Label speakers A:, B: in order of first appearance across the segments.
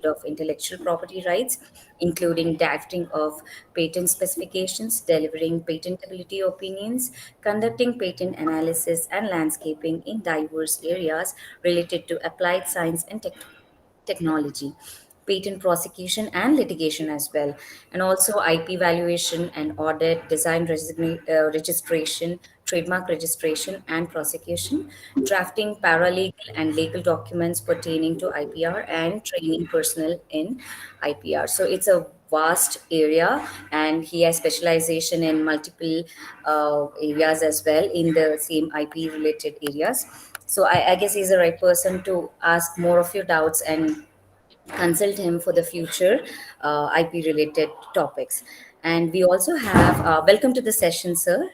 A: field of intellectual property rights, including drafting of patent specifications, delivering patentability opinions, conducting patent analysis, and landscaping in diverse areas related to applied science and technology, patent prosecution and litigation as well, and also IP valuation and audit, registration, trademark registration and prosecution, drafting paralegal and legal documents pertaining to IPR, and training personnel in IPR. So it's a vast area, and he has specialization in multiple areas as well in the same IP related areas. So I guess he's the right person to ask more of your doubts and consult him for the future IP related topics. And we also have, welcome to the session, sir.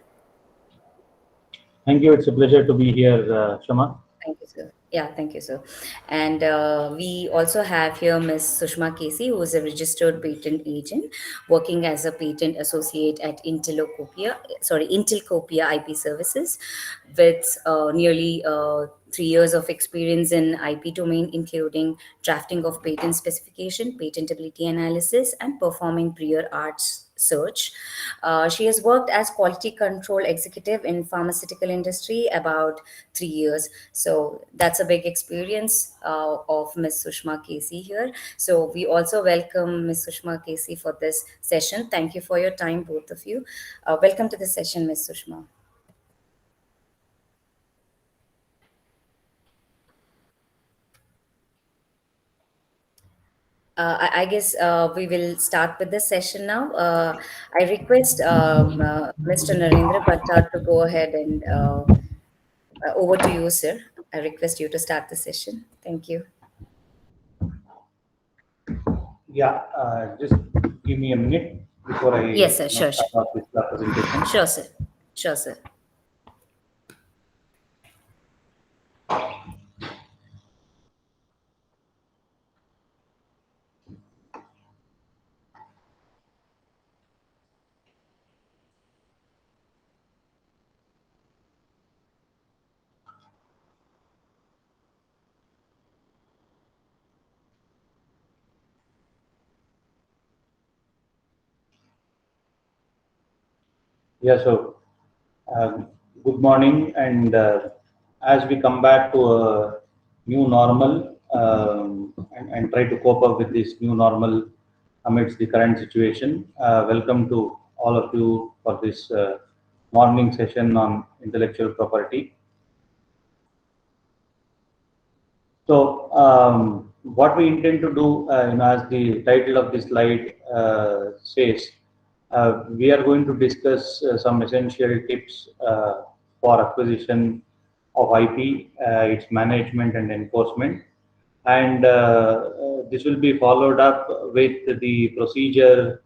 B: Thank you. It's a pleasure to be here, Shama.
A: Thank you, sir. Yeah, thank you, sir. And we also have here Ms. Sushma Casey, who is a registered patent agent working as a patent associate at Intelcopia IP Services, with nearly 3 years of experience in IP domain, including drafting of patent specification, patentability analysis, and performing prior arts search. She has worked as quality control executive in pharmaceutical industry about 3 years. So that's a big experience of Ms. Sushma Casey here. So we also welcome Ms. Sushma Casey for this session. Thank you for your time, both of you. Welcome to the session, Ms. Sushma. I guess we will start with the session now. I request Mr. Narendra Bhatta to go ahead and over to you, sir. I request you to start the session. Thank you.
B: Yeah, just give me a minute before I
A: Yes, sir. Sure,
B: start off with the presentation.
A: sure, sir. Sure, sir.
B: Yeah, so good morning, and as we come back to a new normal and try to cope up with this new normal amidst the current situation, welcome to all of you for this morning session on intellectual property. So, what we intend to do, as the title of this slide says, we are going to discuss some essential tips for acquisition of IP, its management and enforcement, and this will be followed up with the procedure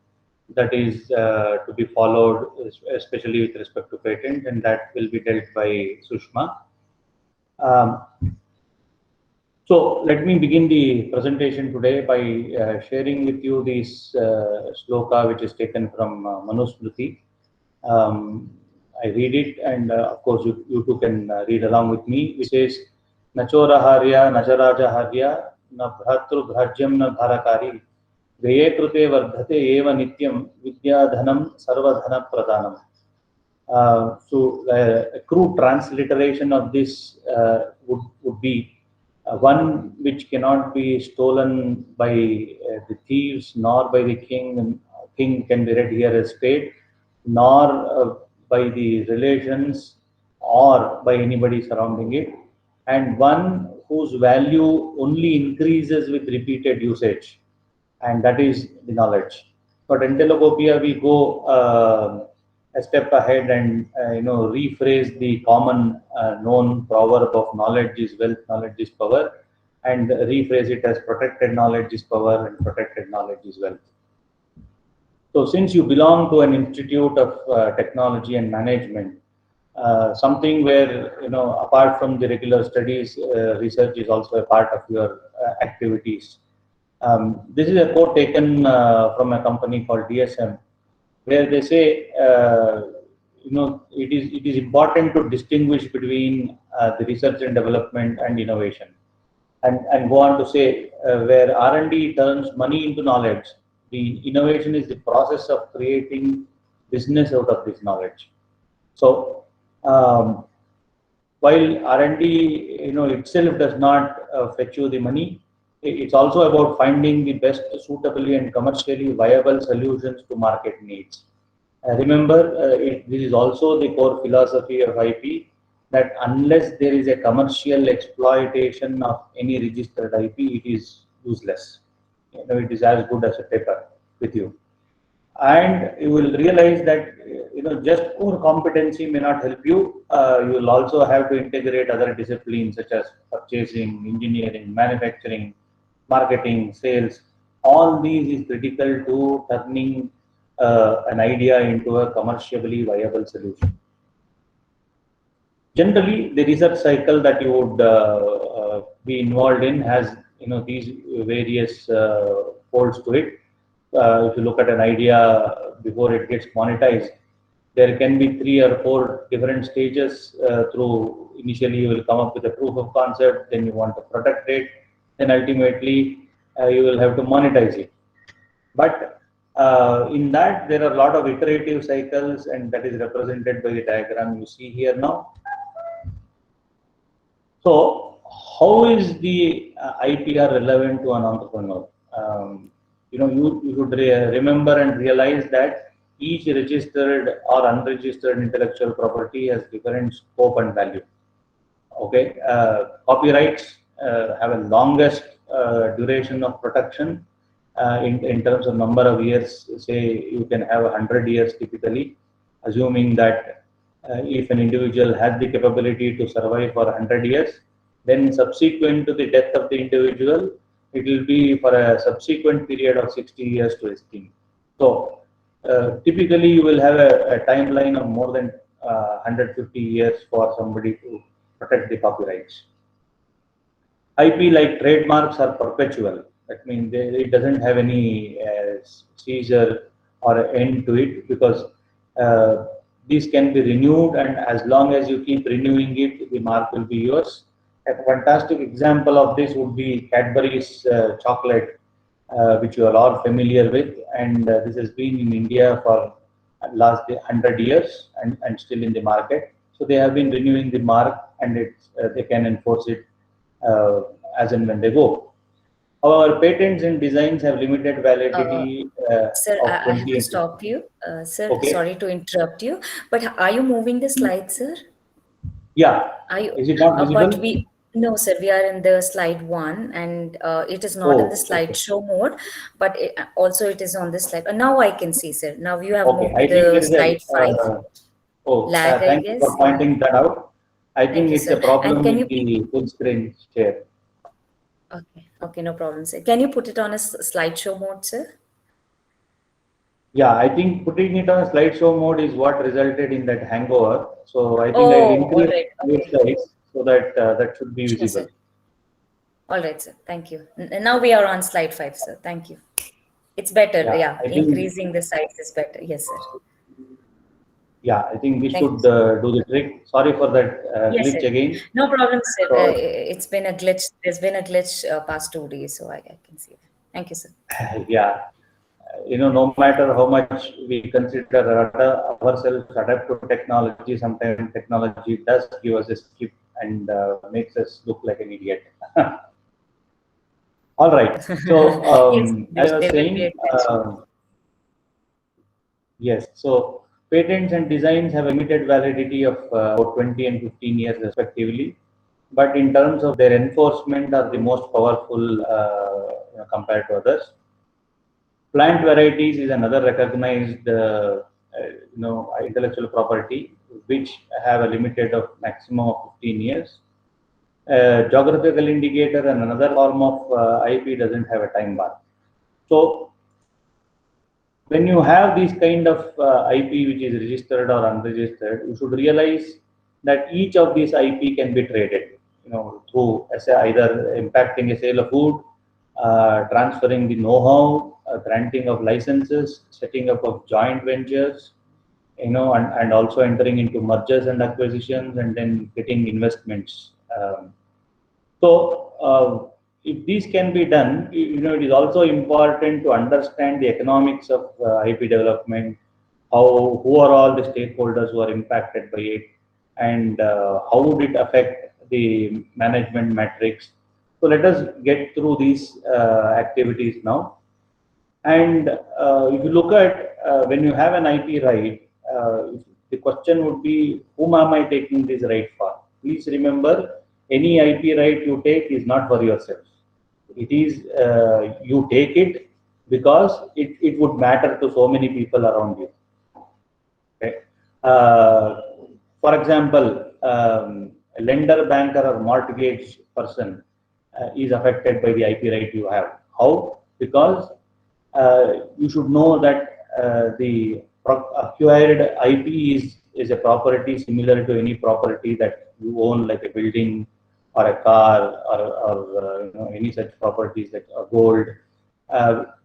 B: that is to be followed, especially with respect to patent, and that will be dealt by Sushma. Um, so let me begin the presentation today by sharing with you this sloka, which is taken from Manusmriti. I read it, and of course you too can read along with me, which says, Nachora harya, nacharaja harya, na bhratru bhrajyam na bharakari, gaye krute vardhate eva nityam, vidyadhanam sarvadhana pradhanam. So a crude transliteration of this would be one which cannot be stolen by the thieves, nor by the king. And king can be read here as state, nor by the relations or by anybody surrounding it, and one whose value only increases with repeated usage, and that is the knowledge. But Entelocopia, we go a step ahead and rephrase the common known proverb of knowledge is wealth, knowledge is power, and rephrase it as protected knowledge is power and protected knowledge is wealth. So since you belong to an institute of technology and management, something where, apart from the regular studies, research is also a part of your activities. This is a quote taken from a company called DSM, where they say, it is important to distinguish between the research and development and innovation. and go on to say, where R&D turns money into knowledge, the innovation is the process of creating business out of this knowledge. So um, while R&D, itself does not fetch you the money, it's also about finding the best suitably and commercially viable solutions to market needs. Remember, this is also the core philosophy of IP, that unless there is a commercial exploitation of any registered IP, it is useless. It is as good as a paper with you. And you will realize that just core competency may not help you. You will also have to integrate other disciplines such as purchasing, engineering, manufacturing, marketing, sales. All these is critical to turning an idea into a commercially viable solution. Generally, the research cycle that you would be involved in has these various folds to it. If you look at an idea before it gets monetized, there can be 3 or 4 different stages. Through initially, you will come up with a proof of concept, then you want to protect it, then ultimately you will have to monetize it. But in that, there are a lot of iterative cycles, and that is represented by the diagram you see here now. So, how is the IPR relevant to an entrepreneur? You should remember and realize that each registered or unregistered intellectual property has different scope and value. Okay, copyrights have a longest duration of protection in terms of number of years. Say you can have 100 years typically, assuming that if an individual has the capability to survive for 100 years, then subsequent to the death of the individual, it will be for a subsequent period of 60 years to esteem. So typically you will have a timeline of more than 150 years for somebody to protect the copyrights. IP like trademarks are perpetual. That means it doesn't have any seizure or end to it, because these can be renewed, and as long as you keep renewing it, the mark will be yours. A fantastic example of this would be Cadbury's chocolate, which you are all familiar with, and this has been in India for last 100 years and still in the market. So they have been renewing the mark, and they can enforce it as and when they go. However, patents and designs have limited
A: Uh,
B: validity
A: Sir,
B: of
A: I have
B: 20
A: to
B: and 50.
A: stop you. Sir,
B: Okay.
A: sorry to interrupt you, but are you moving the slide, sir?
B: Yeah.
A: Are you?
B: Is it not
A: But
B: visible?
A: we no, sir. We are in the slide one, and it is not in the
B: Oh, okay.
A: slideshow mode, but also it is on the slide. Now I can see, sir. Now you have
B: Okay.
A: moved to
B: I think
A: the
B: there is a.
A: slide 5. Lag, I
B: Thank you for
A: guess. Yeah.
B: pointing that out. I
A: Thank
B: think
A: you,
B: it's a
A: sir. And
B: problem
A: can
B: with
A: you please?
B: the full screen share.
A: Okay. Okay, no problem, sir. Can you put it on a slideshow mode, sir?
B: Yeah, I think putting it on slideshow mode is what resulted in that hangover. So I think I'll
A: Oh, all
B: increase
A: right.
B: your
A: Okay.
B: slides so that that should be
A: Sure,
B: visible.
A: sir. All right, sir. Thank you. Now we are on slide 5, sir. Thank you. It's better.
B: Yeah,
A: Yeah.
B: I think
A: Increasing the size is better. Yes, sir.
B: this
A: Thank you,
B: should
A: sir.
B: do the trick. Sorry for that
A: Yes, sir.
B: glitch again.
A: No problem, sir.
B: So
A: It's been a glitch. There's been a glitch past 2 days, so I can see that. Thank you, sir.
B: yeah, no matter how much we consider ourselves adapt to technology, sometimes technology does give us a skip and makes us look like an idiot. All right. So
A: Yes,
B: as I was
A: there will be a
B: saying,
A: glitch.
B: yes. So patents and designs have a limited validity of about 20 and 15 years respectively, but in terms of their enforcement are the most powerful compared to others. Plant varieties is another recognized intellectual property which have a limited of maximum of 15 years. Geographical indicator and another form of IP doesn't have a time bar. So when you have this kind of IP which is registered or unregistered, you should realize that each of these IP can be traded, through either impacting a sale of food, transferring the know-how, granting of licenses, setting up of joint ventures, and also entering into mergers and acquisitions, and then getting investments. So if these can be done, it is also important to understand the economics of IP development, who are all the stakeholders who are impacted by it, and how would it affect the management metrics. So let us get through these activities now. And if you look at when you have an IP right, the question would be, whom am I taking this right for? Please remember, any IP right you take is not for yourself. It is you take it because it would matter to so many people around you. Okay. For example, a lender, banker, or mortgage person is affected by the IP right you have. How? Because you should know that the acquired IP is a property similar to any property that you own, like a building or a car or any such properties like gold.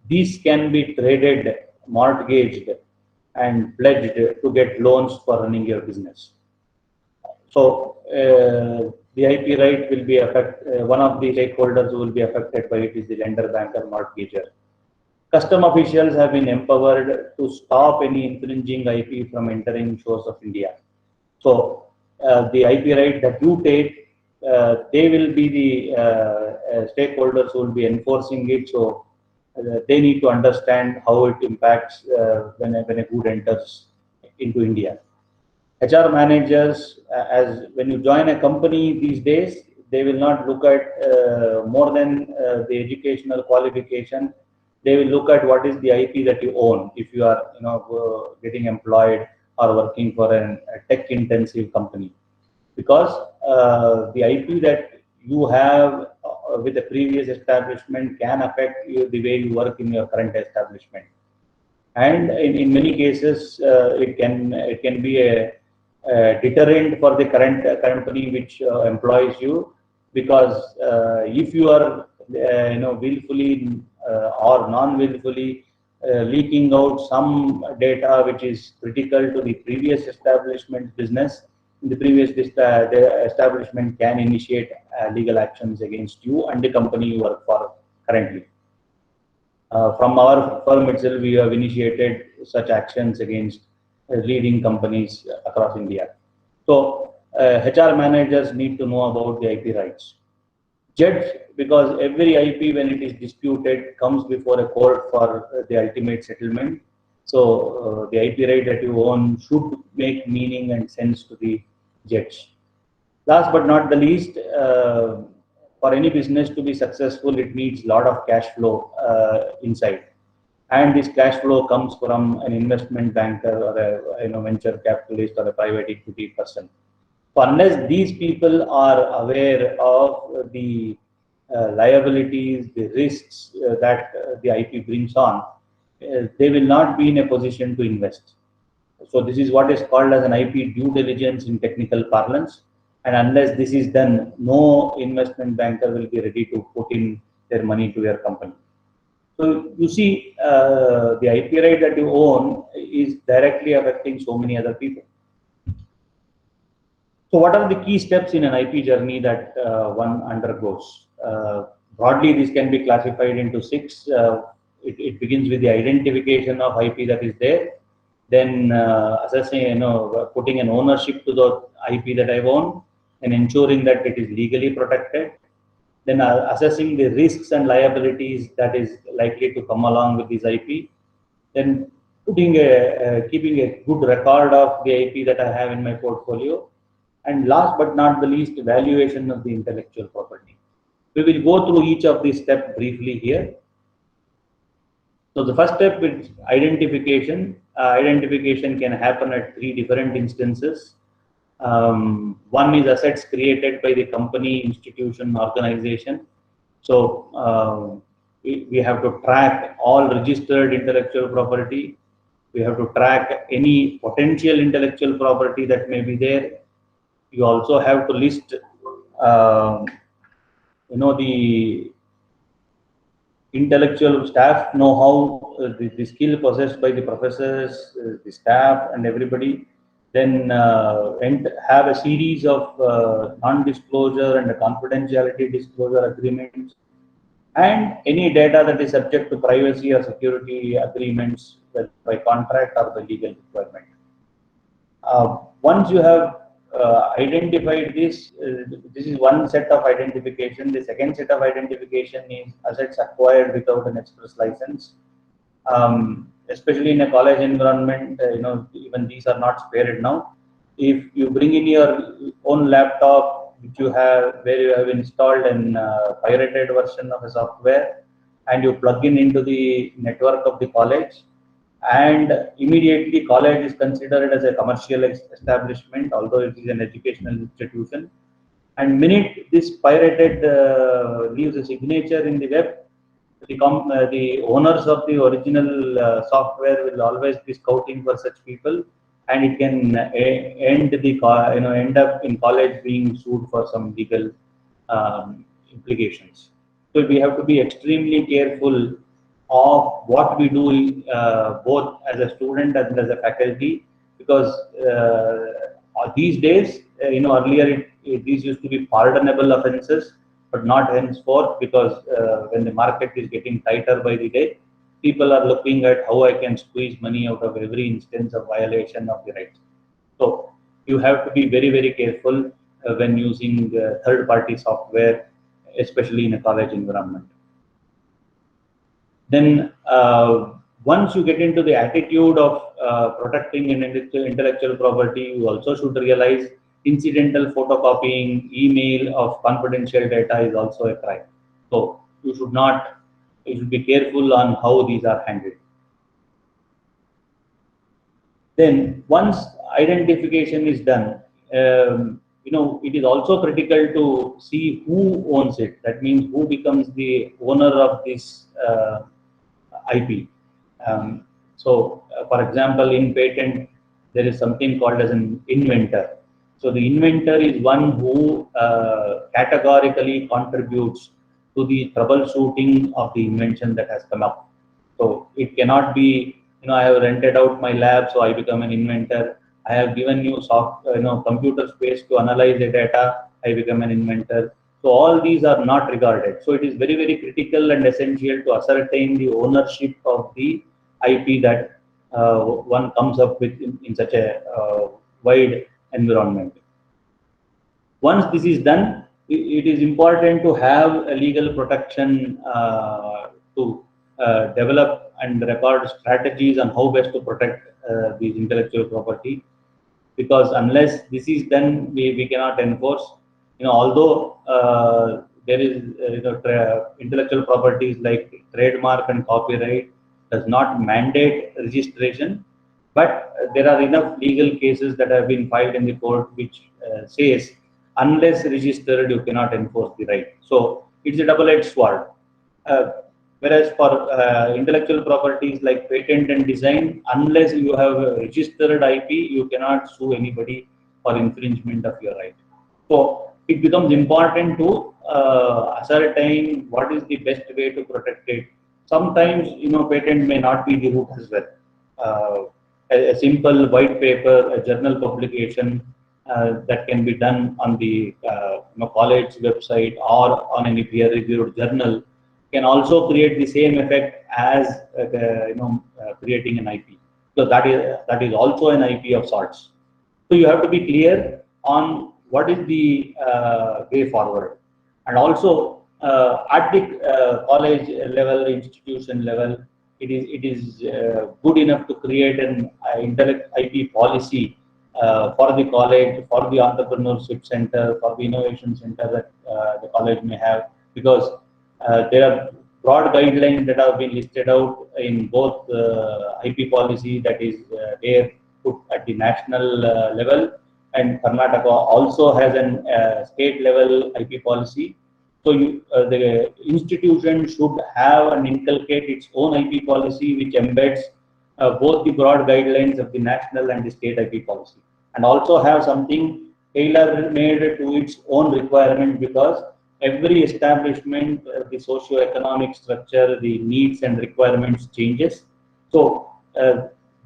B: These can be traded, mortgaged, and pledged to get loans for running your business. So the IP right will be one of the stakeholders who will be affected by it is the lender, banker, mortgager. Custom officials have been empowered to stop any infringing IP from entering shores of India. So the IP right that you take, they will be the stakeholders who will be enforcing it. So they need to understand how it impacts when a good enters into India. HR managers, as when you join a company these days, they will not look at more than the educational qualification. They will look at what is the IP that you own if you are getting employed or working for a tech intensive company, because the IP that you have with a previous establishment can affect the way you work in your current establishment. And in many cases, it can be a deterrent for the current company which employs you, because if you are willfully or non-willfully leaking out some data which is critical to the previous establishment business, the previous the establishment can initiate legal actions against you and the company you work for currently. From our firm itself, we have initiated such actions against leading companies across India. So HR managers need to know about the IP rights. Judge, because every IP, when it is disputed, comes before a court for the ultimate settlement. So the IP right that you own should make meaning and sense to the judge. Last but not the least, for any business to be successful, it needs a lot of cash flow inside. And this cash flow comes from an investment banker or a venture capitalist or a private equity person. So unless these people are aware of the liabilities, the risks that the IP brings on, they will not be in a position to invest. So this is what is called as an IP due diligence in technical parlance. And unless this is done, no investment banker will be ready to put in their money to your company. So you see, the IP right that you own is directly affecting so many other people. So what are the key steps in an IP journey that one undergoes? Broadly, this can be classified into 6. It begins with the identification of IP that is there, then assessing, putting an ownership to the IP that I own, and ensuring that it is legally protected. Then assessing the risks and liabilities that is likely to come along with this IP. Then keeping a good record of the IP that I have in my portfolio. And last but not the least, evaluation of the intellectual property. We will go through each of these steps briefly here. So the first step is identification. Identification can happen at 3 different instances. One is assets created by the company, institution, organization. So we have to track all registered intellectual property. We have to track any potential intellectual property that may be there. You also have to list, the intellectual staff know-how, the skill possessed by the professors, the staff, and everybody. then and have a series of non-disclosure and confidentiality disclosure agreements, and any data that is subject to privacy or security agreements, whether by contract or by legal requirement. Once you have identified this, this is one set of identification. The second set of identification is assets acquired without an express license. Especially in a college environment, even these are not spared now. If you bring in your own laptop, which you have, where you have installed an pirated version of a software, and you plug into the network of the college, and immediately college is considered as a commercial establishment, although it is an educational institution. And minute this pirated leaves a signature in the web, the owners of the original software will always be scouting for such people, and it can end up in college being sued for some legal implications. So we have to be extremely careful of what we do, both as a student and as a faculty, because these days, earlier these used to be pardonable offences, but not henceforth, because when the market is getting tighter by the day, people are looking at how I can squeeze money out of every instance of violation of the rights. So you have to be very, very careful when using third-party software, especially in a college environment. Then once you get into the attitude of protecting an intellectual property, you also should realize incidental photocopying, email of confidential data is also a crime. So you should be careful on how these are handled. Then once identification is done, it is also critical to see who owns it. That means who becomes the owner of this IP. For example, in patent, there is something called as an inventor. So the inventor is one who categorically contributes to the troubleshooting of the invention that has come up. So it cannot be, I have rented out my lab, so I become an inventor. I have given you computer space to analyze the data, I become an inventor. So all these are not regarded. So it is very, very critical and essential to ascertain the ownership of the IP that one comes up with in such a wide environment. Once this is done, it is important to have a legal protection to develop and record strategies on how best to protect these intellectual property, because unless this is done, we cannot enforce. Although there is intellectual properties like trademark and copyright does not mandate registration, but there are enough legal cases that have been filed in the court which says unless registered you cannot enforce the right. So it's a double-edged sword. Whereas for intellectual properties like patent and design, unless you have a registered IP, you cannot sue anybody for infringement of your right. So it becomes important to ascertain what is the best way to protect it. Sometimes, patent may not be the route as well. A simple white paper, a journal publication that can be done on the college website or on any peer-reviewed journal can also create the same effect as creating an IP. So that is also an IP of sorts. So you have to be clear on what is the way forward, and also at the college level, institution level, it is good enough to create an intellect IP policy for the college, for the entrepreneurship center, for the innovation center that the college may have, because there are broad guidelines that have been listed out in both IP policy that is there put at the national level, and Karnataka also has an state level IP policy. So the institution should have and inculcate its own IP policy which embeds both the broad guidelines of the national and the state IP policy, and also have something tailor-made to its own requirement, because every establishment, the socio-economic structure, the needs and requirements changes. So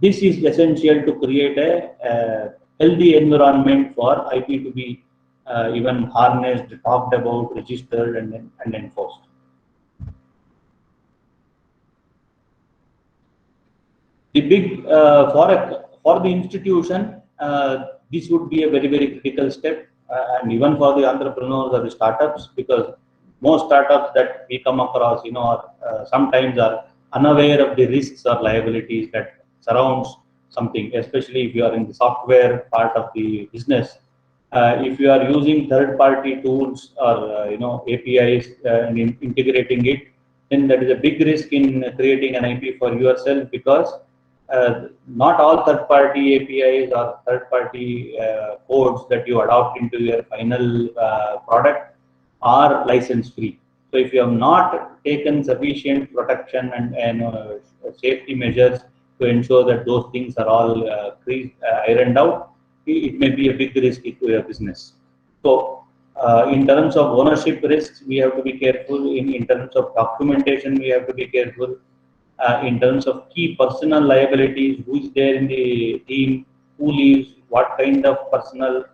B: this is essential to create a healthy environment for IP to be even harnessed, talked about, registered, and enforced. The big for the institution, this would be a very critical step, and even for the entrepreneurs or the startups, because most startups that we come across, are sometimes are unaware of the risks or liabilities that surrounds something, especially if you are in the software part of the business. If you are using third-party tools or APIs and integrating it, then that is a big risk in creating an IP for yourself, because not all third-party APIs or third-party codes that you adopt into your final product are license-free. So if you have not taken sufficient protection and safety measures to ensure that those things are all ironed out, it may be a big risk to your business. So in terms of ownership risks, we have to be careful. In terms of documentation, we have to be careful. In terms of key personal liabilities, who is there in the team, who leaves, what kind of personal,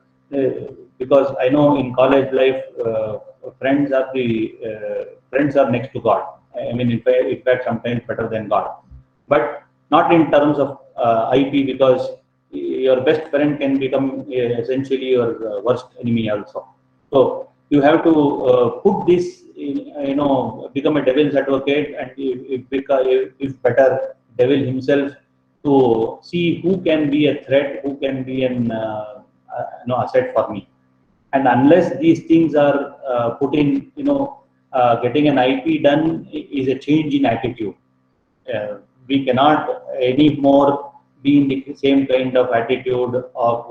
B: because I know in college life, friends are next to God. I mean, in fact, sometimes better than God, but not in terms of IP, because your best friend can become essentially your worst enemy also. So you have to put this, become a devil's advocate, and if better, devil himself, to see who can be a threat, who can be an asset for me. And unless these things are put in, getting an IP done is a change in attitude. We cannot anymore be in the same kind of attitude of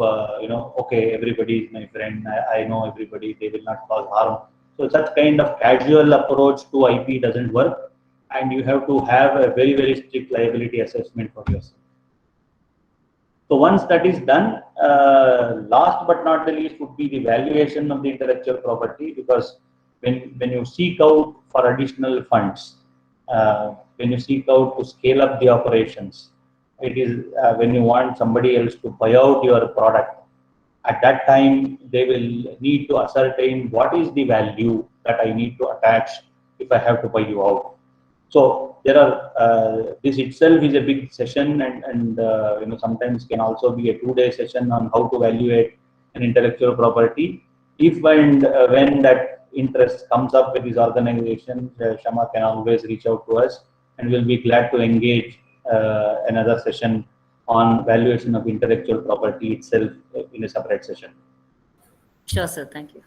B: okay, everybody is my friend, I know everybody, they will not cause harm. So such kind of casual approach to IP doesn't work, and you have to have a very strict liability assessment for yourself. So once that is done, last but not the least would be the valuation of the intellectual property, because when you seek out for additional funds, when you seek out to scale up the operations, it is when you want somebody else to buy out your product. At that time, they will need to ascertain what is the value that I need to attach if I have to buy you out. So there are this itself is a big session, and sometimes can also be a 2-day session on how to evaluate an intellectual property. If and when that interest comes up with this organization, Shama can always reach out to us, and we'll be glad to engage another session on valuation of intellectual property itself in a separate session.
A: Sure, sir. Thank you.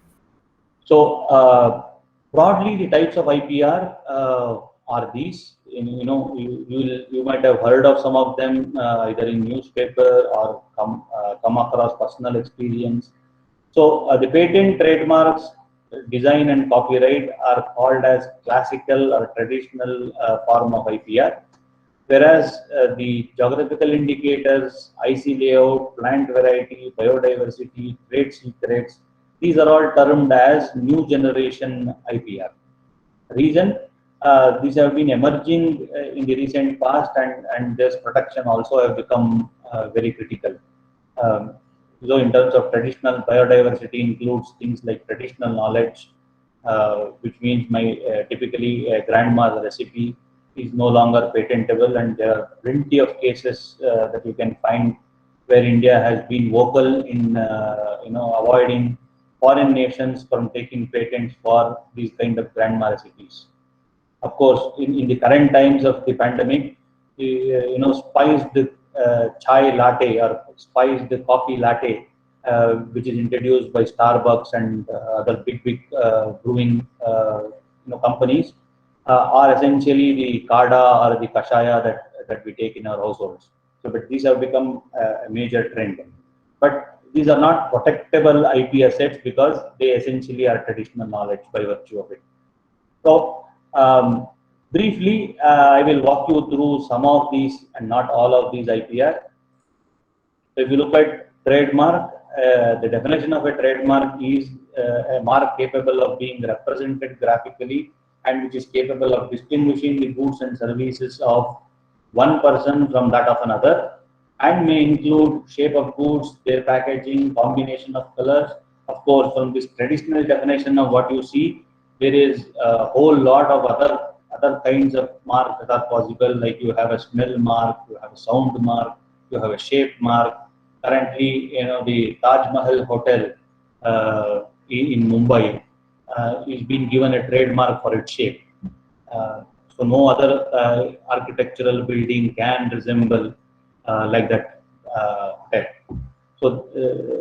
B: So broadly, the types of IPR are these. You might have heard of some of them either in newspaper or come across personal experience. So the patent, trademarks, design, and copyright are called as classical or traditional form of IPR, whereas the geographical indicators, IC layout, plant variety, biodiversity, trade secrets, these are all termed as new generation IPR. Reason, these have been emerging in the recent past, and this protection also have become very critical. So in terms of traditional, biodiversity includes things like traditional knowledge, which means my typically grandma's recipe is no longer patentable, and there are plenty of cases that you can find where India has been vocal in avoiding foreign nations from taking patents for these kind of grandma recipes. Of course, in the current times of the pandemic, spiced chai latte or spiced coffee latte, which is introduced by Starbucks and other big brewing companies, are essentially the kada or the kashaya that we take in our households. So, but these have become a major trend. But these are not protectable IP assets because they essentially are traditional knowledge by virtue of it. So, briefly, I will walk you through some of these and not all of these IPR. So if you look at trademark, the definition of a trademark is a mark capable of being represented graphically and which is capable of distinguishing the goods and services of one person from that of another, and may include shape of goods, their packaging, combination of colors. Of course, from this traditional definition of what you see, there is a whole lot of other kinds of marks that are possible. Like you have a smell mark, you have a sound mark, you have a shape mark. Currently, the Taj Mahal Hotel in Mumbai is being given a trademark for its shape. So no other architectural building can resemble like that hotel. So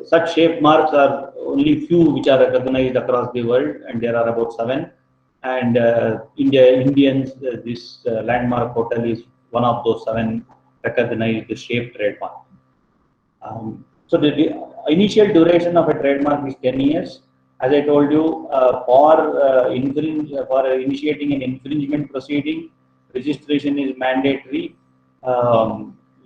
B: such shape marks are only few which are recognized across the world, and there are about 7. And Indians, this landmark hotel is one of those 7 recognized shape trademark. So the initial duration of a trademark is 10 years. As I told you, for initiating an infringement proceeding, registration is mandatory.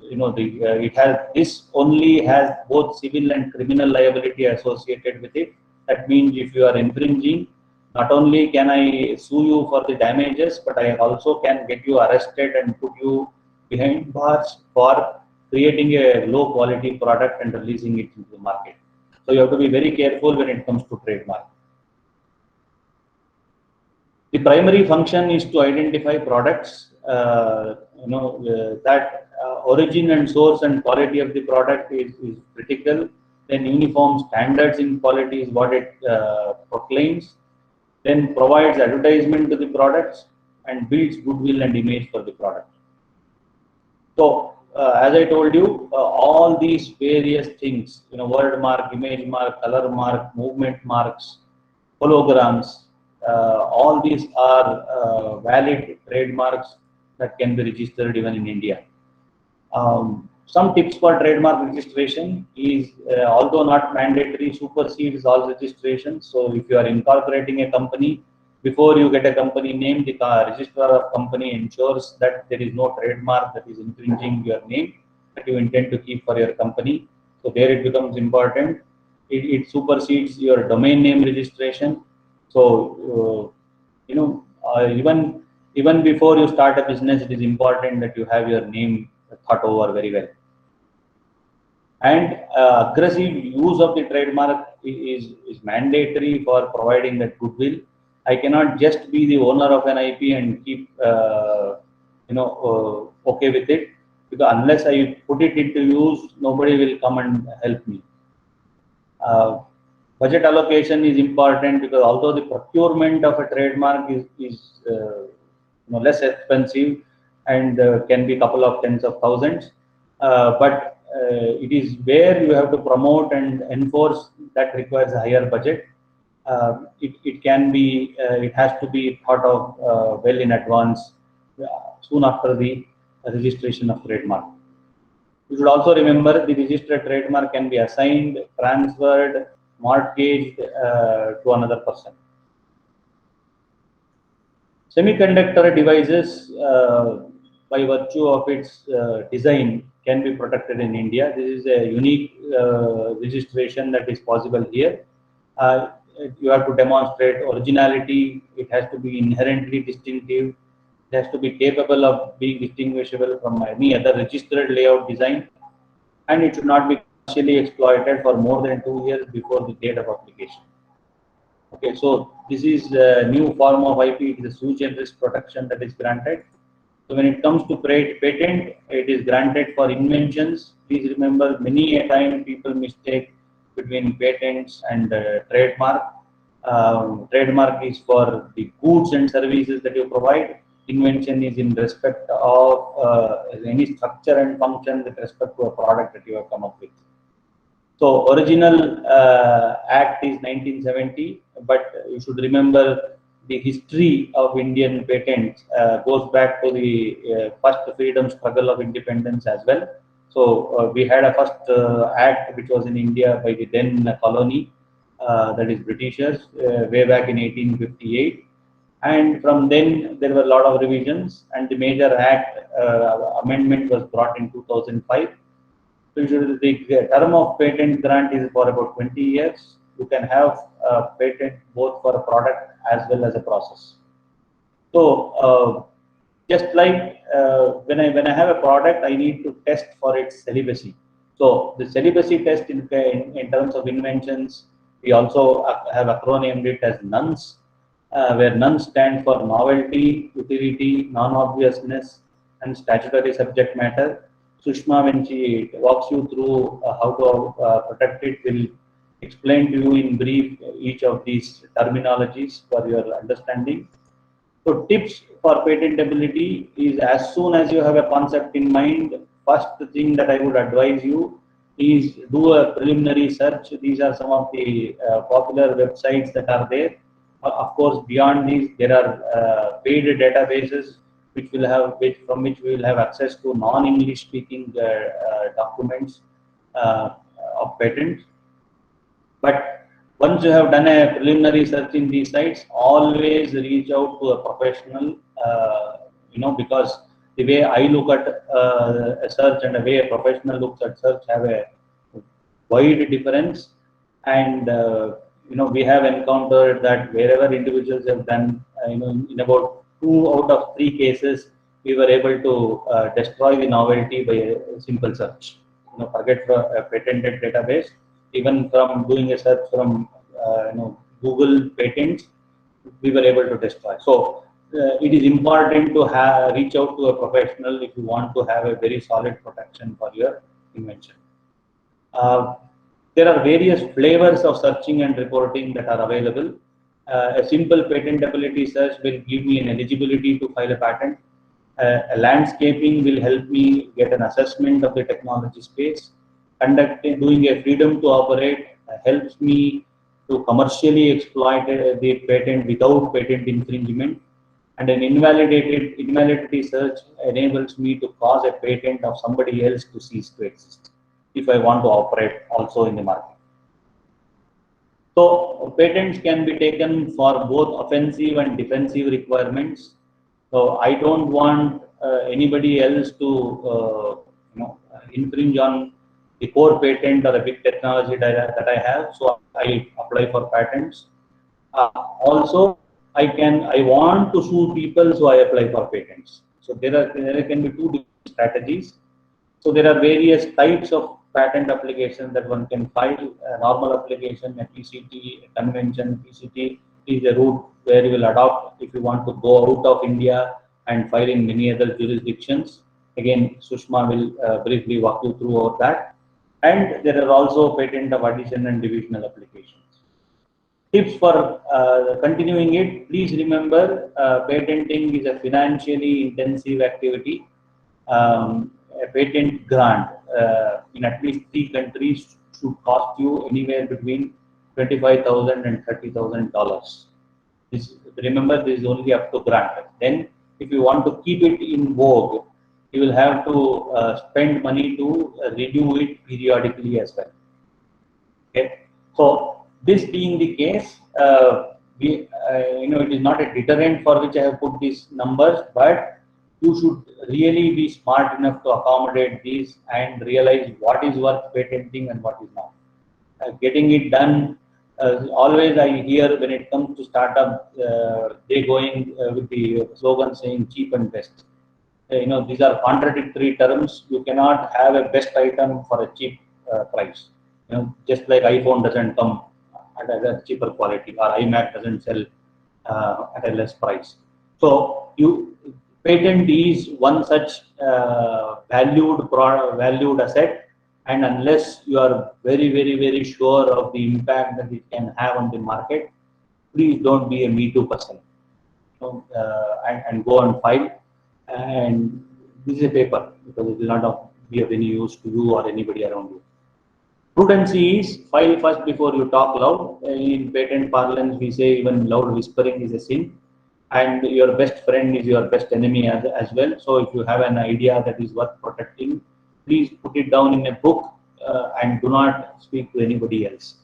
B: It has this only has both civil and criminal liability associated with it. That means if you are infringing, not only can I sue you for the damages, but I also can get you arrested and put you behind bars for creating a low quality product and releasing it into the market. So you have to be very careful when it comes to trademark. The primary function is to identify products, that origin and source and quality of the product is critical. Then uniform standards in quality is what it proclaims. Then provides advertisement to the products and builds goodwill and image for the product. So, as I told you, all these various things, word mark, image mark, color mark, movement marks, holograms, all these are valid trademarks that can be registered even in India. Some tips for trademark registration is, although not mandatory, supersedes all registrations. So if you are incorporating a company, before you get a company name, the registrar of company ensures that there is no trademark that is infringing your name that you intend to keep for your company. So there it becomes important. It supersedes your domain name registration. So even before you start a business, it is important that you have your name thought over very well. And aggressive use of the trademark is mandatory for providing that goodwill. I cannot just be the owner of an IP and keep okay with it, because unless I put it into use, nobody will come and help me. Budget allocation is important, because although the procurement of a trademark is less expensive and can be a couple of tens of thousands, but it is where you have to promote and enforce that requires a higher budget. It has to be thought of well in advance, soon after the registration of trademark. You should also remember the registered trademark can be assigned, transferred, mortgaged to another person. Semiconductor devices, by virtue of its design, can be protected in India. This is a unique registration that is possible here. You have to demonstrate originality. It has to be inherently distinctive. It has to be capable of being distinguishable from any other registered layout design, and it should not be commercially exploited for more than 2 years before the date of application. Okay, so this is a new form of IP. It is a sui generis protection that is granted. So when it comes to patent, it is granted for inventions. Please remember, many a time people mistake between patents and trademark. Trademark is for the goods and services that you provide. Invention is in respect of any structure and function with respect to a product that you have come up with. So original act is 1970, but you should remember the history of Indian patents goes back to the first freedom struggle of independence as well. So we had a first act which was in India by the then colony, that is Britishers, way back in 1858. And from then there were a lot of revisions, and the major act amendment was brought in 2005. So the term of patent grant is for about 20 years. You can have a patent both for a product as well as a process. So Just like when I have a product, I need to test for its celibacy. So the celibacy test in terms of inventions, we also have acronymed it as NUNS, where NUNS stand for novelty, utility, non-obviousness, and statutory subject matter. Sushma, when she walks you through how to protect it, will explain to you in brief each of these terminologies for your understanding. So tips for patentability is, as soon as you have a concept in mind, first thing that I would advise you is do a preliminary search. These are some of the popular websites that are there. Of course, beyond these, there are paid databases from which we will have access to non-English speaking documents uh, of patents. But once you have done a preliminary search in these sites, always reach out to a professional, because the way I look at a search and the way a professional looks at search have a wide difference. And, we have encountered that wherever individuals have done, in about 2 out of 3 cases, we were able to destroy the novelty by a simple search. Forget a patented database. Even from doing a search from Google patents, we were able to destroy. So it is important to reach out to a professional if you want to have a very solid protection for your invention. Uh, there are various flavors of searching and reporting that are available. A simple patentability search will give me an eligibility to file a patent. A landscaping will help me get an assessment of the technology space. Doing a freedom to operate helps me to commercially exploit the patent without patent infringement. And an invalidity search enables me to cause a patent of somebody else to cease to exist if I want to operate also in the market. So patents can be taken for both offensive and defensive requirements. So I don't want anybody else to infringe on the core patent or a big technology that I have. So I apply for patents. Also, I want to sue people, so I apply for patents. So there can be two different strategies. So there are various types of patent applications that one can file. A normal application, a PCT, a convention. PCT is a route where you will adopt if you want to go out of India and file in many other jurisdictions. Again, Sushma will briefly walk you through all that. And there are also patent of addition and divisional applications. Tips for continuing it, please remember patenting is a financially intensive activity. A patent grant in at least 3 countries should cost you anywhere between $25,000 and $30,000. Remember, this is only up to grant. Then, if you want to keep it in vogue, you will have to spend money to renew it periodically as well. Okay, so this being the case, it is not a deterrent for which I have put these numbers, but you should really be smart enough to accommodate these and realize what is worth patenting and what is not. Getting it done, always I hear when it comes to startup, they going with the slogan saying cheap and best. These are contradictory terms. You cannot have a best item for a cheap price. Just like iPhone doesn't come at a cheaper quality, or iMac doesn't sell at a less price. So patent is one such valued asset, and unless you are very, very, very sure of the impact that it can have on the market, please don't be a Me Too person. And go and file. And this is a paper, because it will not be of any use to you or anybody around you. Prudency is file first before you talk loud. In patent parlance, we say even loud whispering is a sin, and your best friend is your best enemy as well. So if you have an idea that is worth protecting, please put it down in a book and do not speak to anybody else.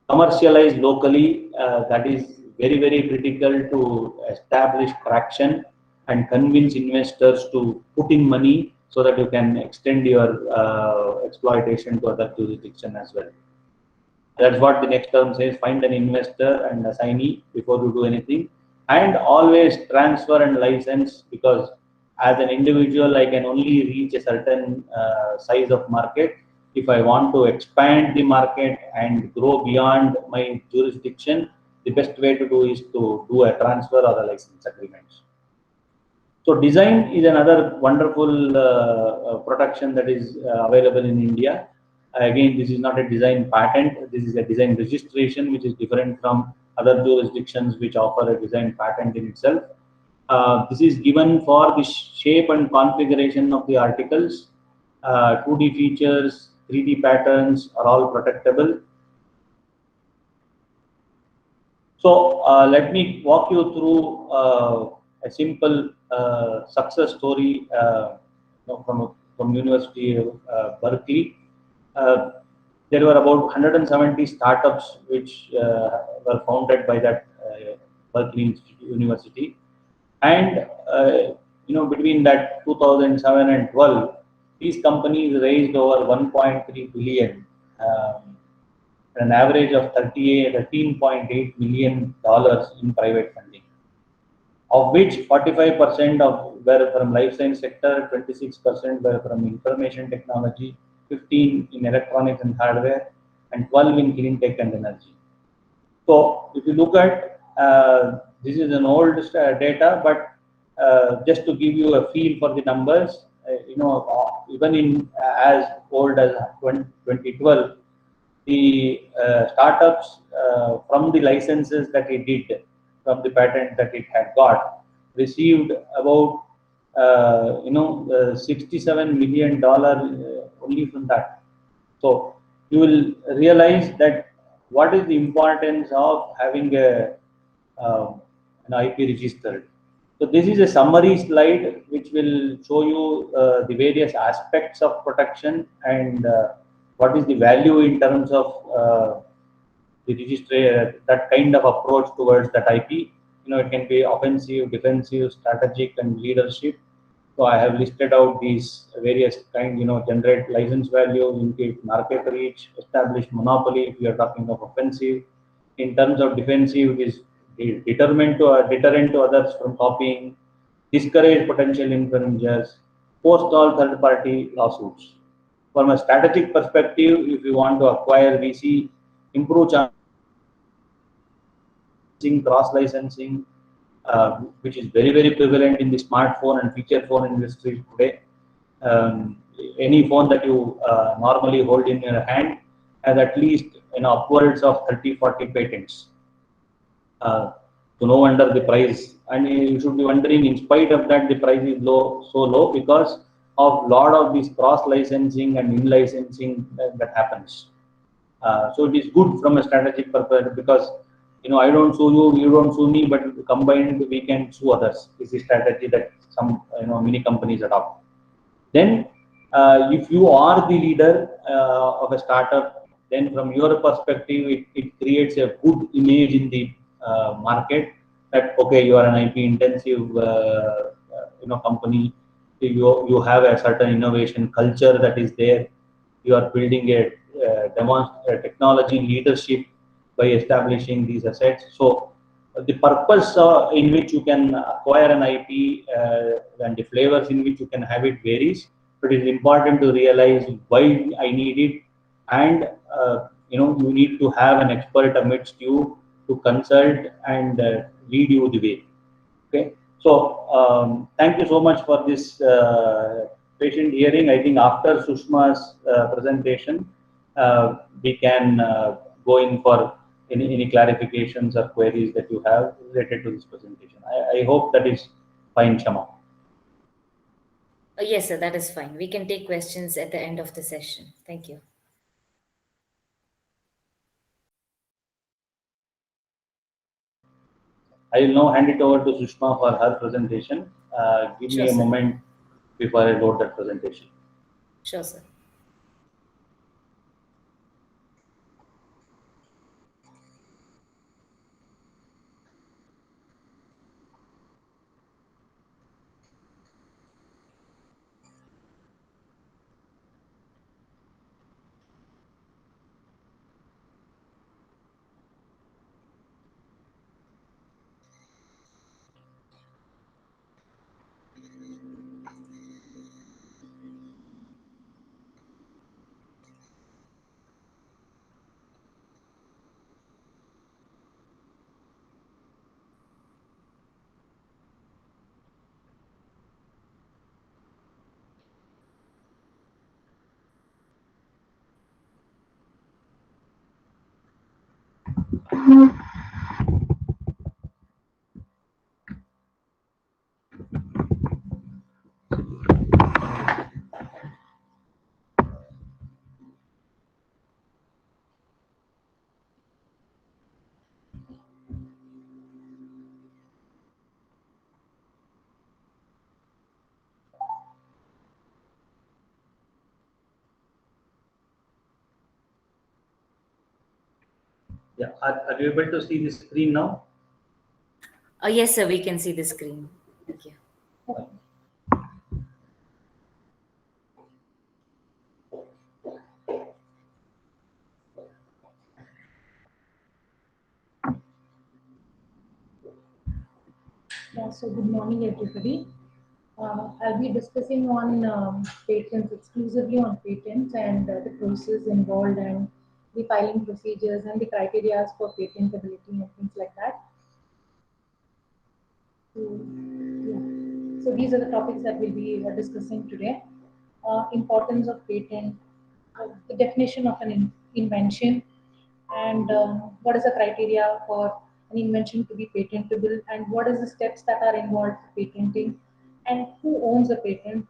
B: Commercialize locally, that is very, very critical to establish traction and convince investors to put in money so that you can extend your exploitation to other jurisdiction as well. That's what the next term says: find an investor and assignee before you do anything. and always transfer and license, because as an individual I can only reach a certain size of market. If I want to expand the market and grow beyond my jurisdiction, the best way to do is to do a transfer or a license agreement. So design is another wonderful protection that is available in India. Again, this is not a design patent. This is a design registration, which is different from other jurisdictions which offer a design patent in itself. This is given for the shape and configuration of the articles. 2D features, 3D patterns are all protectable. So let me walk you through a simple success story from University of Berkeley. Uh, there were about 170 startups which were founded by that Berkeley University, and between that 2007 and 12, these companies raised over 1.3 billion. An average of $13.8 million in private funding, of which 45% of were from life science sector, 26% were from information technology, 15 in electronics and hardware, and 12 in clean tech and energy. So if you look at this is an old data, but just to give you a feel for the numbers, even in as old as 2012, the startups from the licenses that it did, from the patent that it had got, received about $67 million only from that. So you will realize that what is the importance of having an IP registered. So this is a summary slide which will show you the various aspects of protection and what is the value in terms of the register, that kind of approach towards that IP. It can be offensive, defensive, strategic, and leadership. So I have listed out these various kind, generate license value, indicate market reach, establish monopoly if you are talking of offensive. In terms of defensive, it is deterrent to others from copying, discourage potential infringers, forestall third-party lawsuits. From a strategic perspective, if you want to acquire VC, improve cross licensing, which is very, very prevalent in the smartphone and feature phone industry today. Any phone that you normally hold in your hand has at least upwards of 30-40 patents. So no wonder the price, and you should be wondering, in spite of that, the price is so low, because of lot of this cross licensing and in licensing that happens. So it is good from a strategic purpose, because I don't sue you, you don't sue me, but combined we can sue others. This is strategy that some many companies adopt. Then if you are the leader of a startup, then from your perspective it creates a good image in the market, that okay, you are an IP intensive company. You have a certain innovation culture that is there. You are building a technology leadership by establishing these assets. So the purpose in which you can acquire an IP and the flavors in which you can have it varies. But it is important to realize why I need it, and you need to have an expert amidst you to consult and lead you the way. Okay. So thank you so much for this patient hearing. I think after Sushma's presentation, we can go in for any clarifications or queries that you have related to this presentation. I hope that is fine, Shama.
A: Yes, sir, that is fine. We can take questions at the end of the session. Thank you.
B: I will now hand it over to Sushma for her presentation. Give
A: Sure,
B: me a
A: sir.
B: moment before I load that presentation.
A: Sure, sir.
B: Yeah, are you able to see the screen now?
A: Yes, sir, we can see the screen. Okay.
C: Yeah, so good morning, everybody. I'll be discussing on patents, exclusively on patents and the process involved and the filing procedures and the criteria for patentability and things like that. So, yeah. So these are the topics that we'll be discussing today. Importance of patent, the definition of an invention, and what is the criteria for an invention to be patentable, and what is the steps that are involved for patenting, and who owns a patent,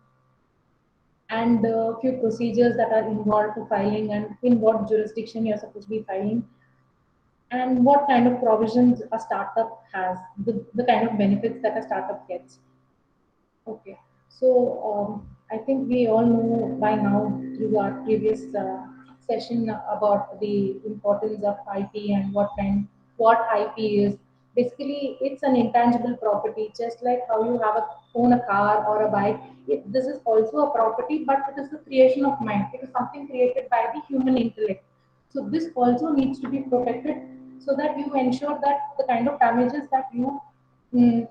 C: and a few procedures that are involved for filing, and in what jurisdiction you're supposed to be filing, and what kind of provisions a startup has, the kind of benefits that a startup gets. Okay, so I think we all know by now through our previous session about the importance of IP and what IP is. Basically, it's an intangible property, just like how you own a car or a bike. This is also a property, but it is the creation of mind. It is something created by the human intellect. So this also needs to be protected so that you ensure that the kind of damages that you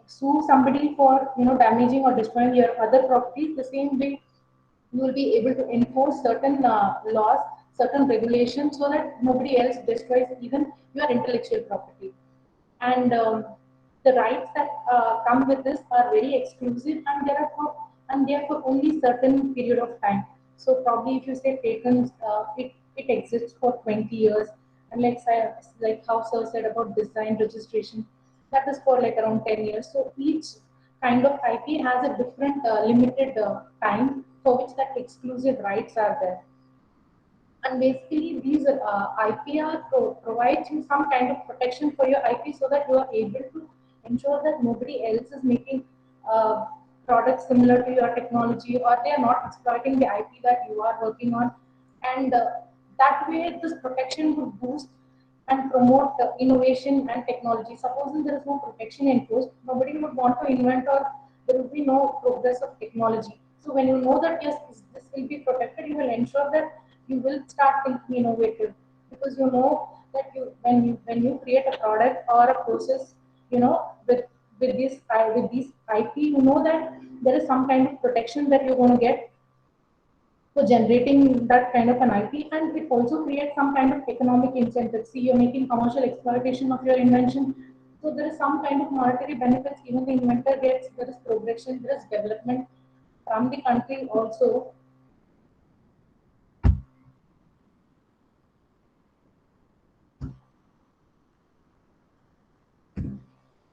C: sue somebody for damaging or destroying your other properties, the same way you will be able to enforce certain laws, certain regulations, so that nobody else destroys even your intellectual property. And the rights that come with this are very exclusive, and they are for only certain period of time. So probably if you say patents, it exists for 20 years, and like how sir said about design registration, that is for like around 10 years. So each kind of IP has a different limited time for which that exclusive rights are there. And basically, these IPR provides you some kind of protection for your IP so that you are able to ensure that nobody else is making products similar to your technology, or they are not exploiting the IP that you are working on. And that way, this protection would boost and promote innovation and technology. Supposing there is no protection enforced, nobody would want to invent, or there will be no progress of technology. So when you know that yes, this will be protected, you will ensure that you will start thinking innovative, because you know that when you create a product or a process, with these IP, you know that there is some kind of protection that you're going to get for generating that kind of an IP, and it also creates some kind of economic incentive. See, you're making commercial exploitation of your invention, so there is some kind of monetary benefits even the inventor gets. There is progression, there is development from the country also.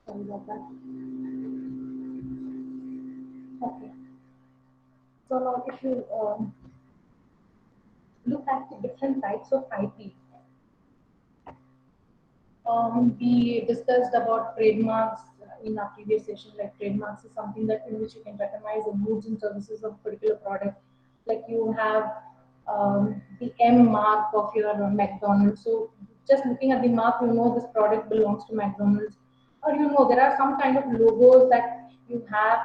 C: Sorry about that. Okay. So now if you look at the different types of IP, we discussed about trademarks in our previous session. Like trademarks is something that in which you can recognize the goods and services of a particular product. Like you have the M mark of your McDonald's. So just looking at the mark, you know this product belongs to McDonald's. Or there are some kind of logos that you have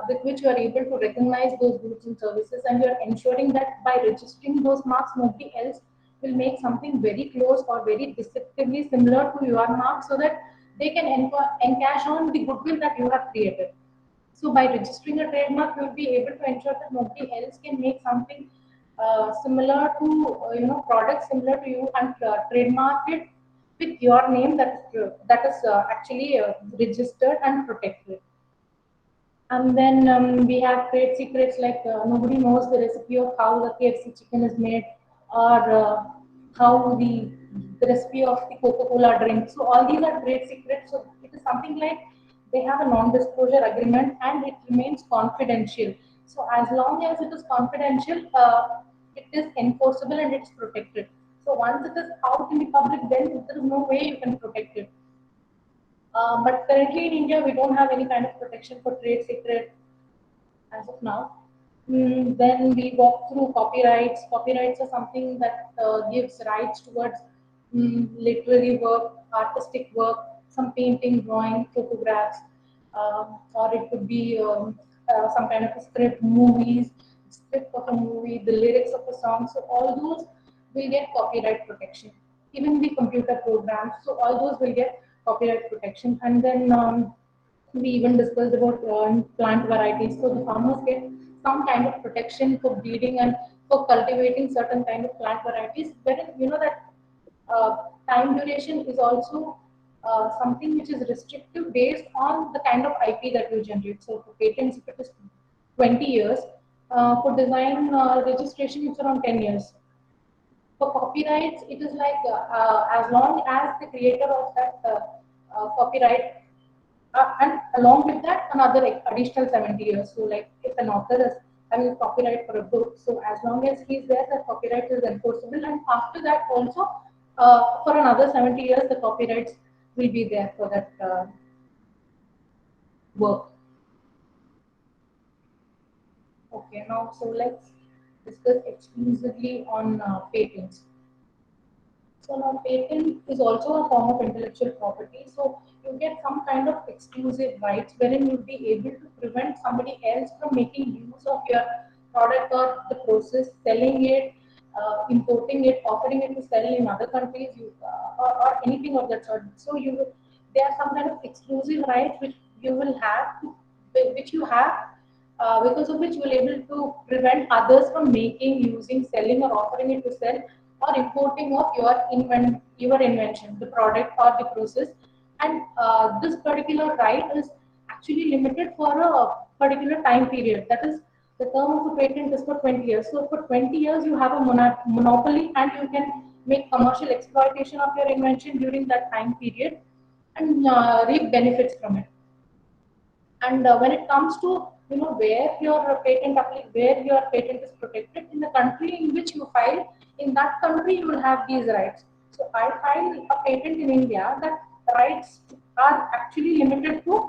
C: with which you are able to recognize those goods and services, and you are ensuring that by registering those marks, nobody else will make something very close or very deceptively similar to your mark, so that they can encash on the goodwill that you have created. So by registering a trademark, you will be able to ensure that nobody else can make something similar to products similar to you, and trademark it with your name that is actually registered and protected. And then we have trade secrets, like nobody knows the recipe of how the KFC chicken is made, or how the recipe of the Coca-Cola drink. So all these are trade secrets. So it is something like they have a non-disclosure agreement and it remains confidential. So as long as it is confidential, it is enforceable and it's protected. So once it is out in the public, then there is no way you can protect it. But currently in India, we don't have any kind of protection for trade secret as of now. Then we walk through copyrights. Copyrights are something that gives rights towards literary work, artistic work, some painting, drawing, photographs, or it could be some kind of a script, movies, script of a movie, the lyrics of a song. So all those will get copyright protection. Even the computer programs, so all those will get copyright protection. And then we even discussed about plant varieties. So the farmers get some kind of protection for breeding and for cultivating certain kind of plant varieties. Wherein you know that uh, time duration is also something which is restrictive based on the kind of IP that you generate. So for patents, if it is 20 years, for design registration, it's around 10 years. For copyrights, it is like as long as the creator of that copyright, and along with that, another like, additional 70 years. So, like if an author is having a copyright for a book, so as long as he's there, the copyright is enforceable, and after that also, for another 70 years, the copyrights will be there for that work. Okay, now so let's discuss exclusively on patents. So now patent is also a form of intellectual property. So you get some kind of exclusive rights wherein you'll be able to prevent somebody else from making use of your product or the process, selling it, importing it, offering it to sell in other countries, or anything of that sort. So there are some kind of exclusive rights which you will have, which you have, because of which you will able to prevent others from making, using, selling, or offering it to sell or importing of your invention, the product or the process. And this particular right is actually limited for a particular time period. That is, the term of a patent is for 20 years. So for 20 years, you have a monopoly, and you can make commercial exploitation of your invention during that time period and reap benefits from it. And when it comes to where your patent is protected in the country in which you file, in that country you will have these rights. So I file a patent in India, that rights are actually limited to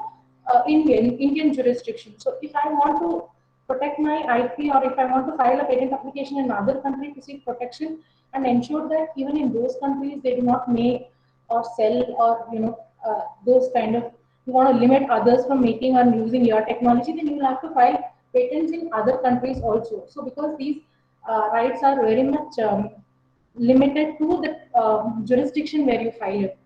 C: Indian jurisdiction. So if I want to protect my IP, or if I want to file a patent application in another country to seek protection and ensure that even in those countries they do not make or sell, or those kind of, you want to limit others from making or using your technology, then you will have to file patents in other countries also. So because these rights are very much limited to the jurisdiction where you file it.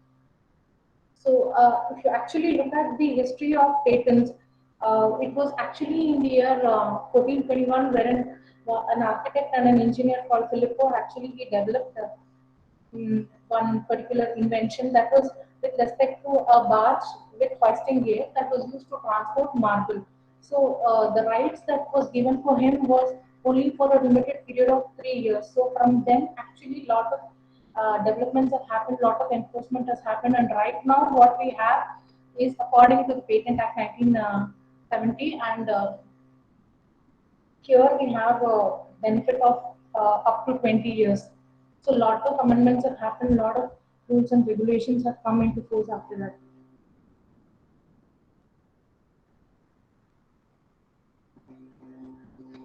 C: So if you actually look at the history of patents, it was actually in the year 1421 wherein an architect and an engineer called Filippo, actually he developed one particular invention that was with respect to a barge with hoisting gear that was used to transport marble. So the rights that was given for him was only for a limited period of 3 years. So from then, actually, lot of developments have happened, lot of enforcement has happened, and right now what we have is according to the Patent Act 1970, and here we have a benefit of up to 20 years. So lot of amendments have happened, lot of rules and regulations have come into force after that.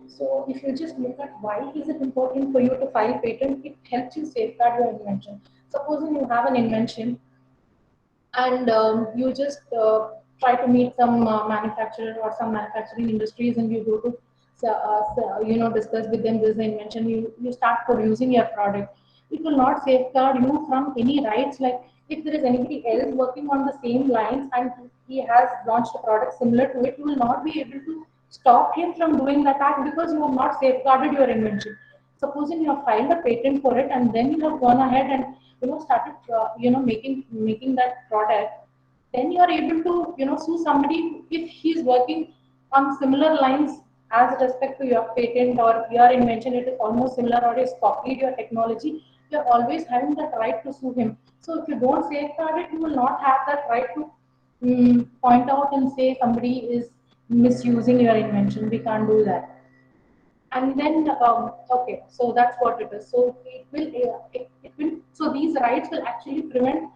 C: So if you just look at why is it important for you to file patent, it helps you safeguard your invention. Supposing you have an invention and you just try to meet some manufacturer or some manufacturing industries, and you go to discuss with them this invention, you start producing your product. It will not safeguard you from any rights. Like if there is anybody else working on the same lines and he has launched a product similar to it, you will not be able to stop him from doing that act because you have not safeguarded your invention. Supposing you have filed a patent for it and then you have gone ahead and started making that product, then you are able to sue somebody if he's working on similar lines as respect to your patent or your invention. It is almost similar or is copied your technology. You're always having that right to sue him. So if you don't safeguard it, you will not have that right to point out and say somebody is misusing your invention. We can't do that. And then okay, so that's what it is. So it will so these rights will actually prevent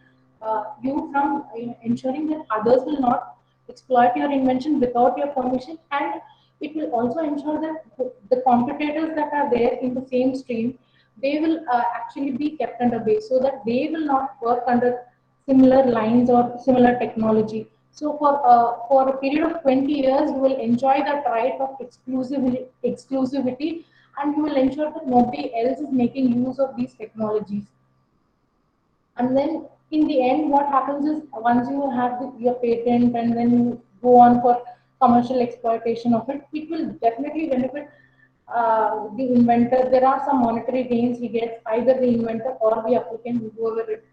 C: you from ensuring that others will not exploit your invention without your permission, and it will also ensure that the competitors that are there in the same stream they will actually be kept under base so that they will not work under similar lines or similar technology. So for a period of 20 years, you will enjoy that right of exclusivity, and you will ensure that nobody else is making use of these technologies. And then in the end, what happens is once you have your patent and then you go on for commercial exploitation of it, it will definitely benefit the inventor. There are some monetary gains he gets, either the inventor or the applicant, whoever it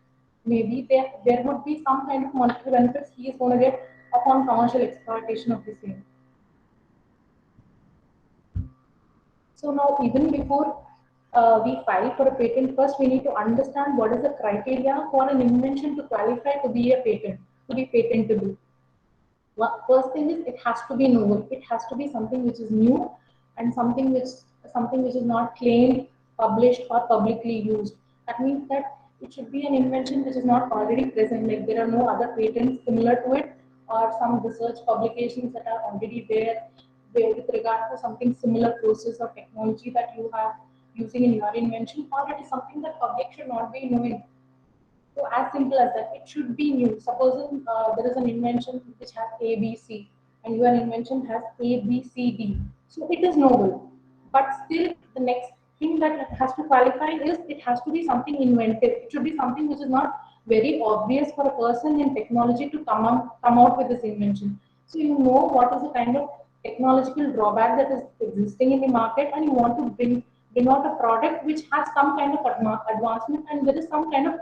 C: may be. There would be some kind of monetary benefits he is going to get upon commercial exploitation of the same. So now, even before we file for a patent, first we need to understand what is the criteria for an invention to qualify to be a patent, to be patentable. First thing is it has to be novel. It has to be something which is new and something which is not claimed, published, or publicly used. That means that it should be an invention which is not already present. Like there are no other patents similar to it, or some research publications that are already there with regard to something similar process or technology that you have using in your invention, or it is something that public should not be knowing. So as simple as that, it should be new. Supposing there is an invention which has A, B, C, and your invention has A, B, C, D. So it is novel. But still, the next thing that it has to qualify is it has to be something inventive. It should be something which is not very obvious for a person in technology to come out with this invention. So you know what is the kind of technological drawback that is existing in the market, and you want to bring out a product which has some kind of advancement, and there is some kind of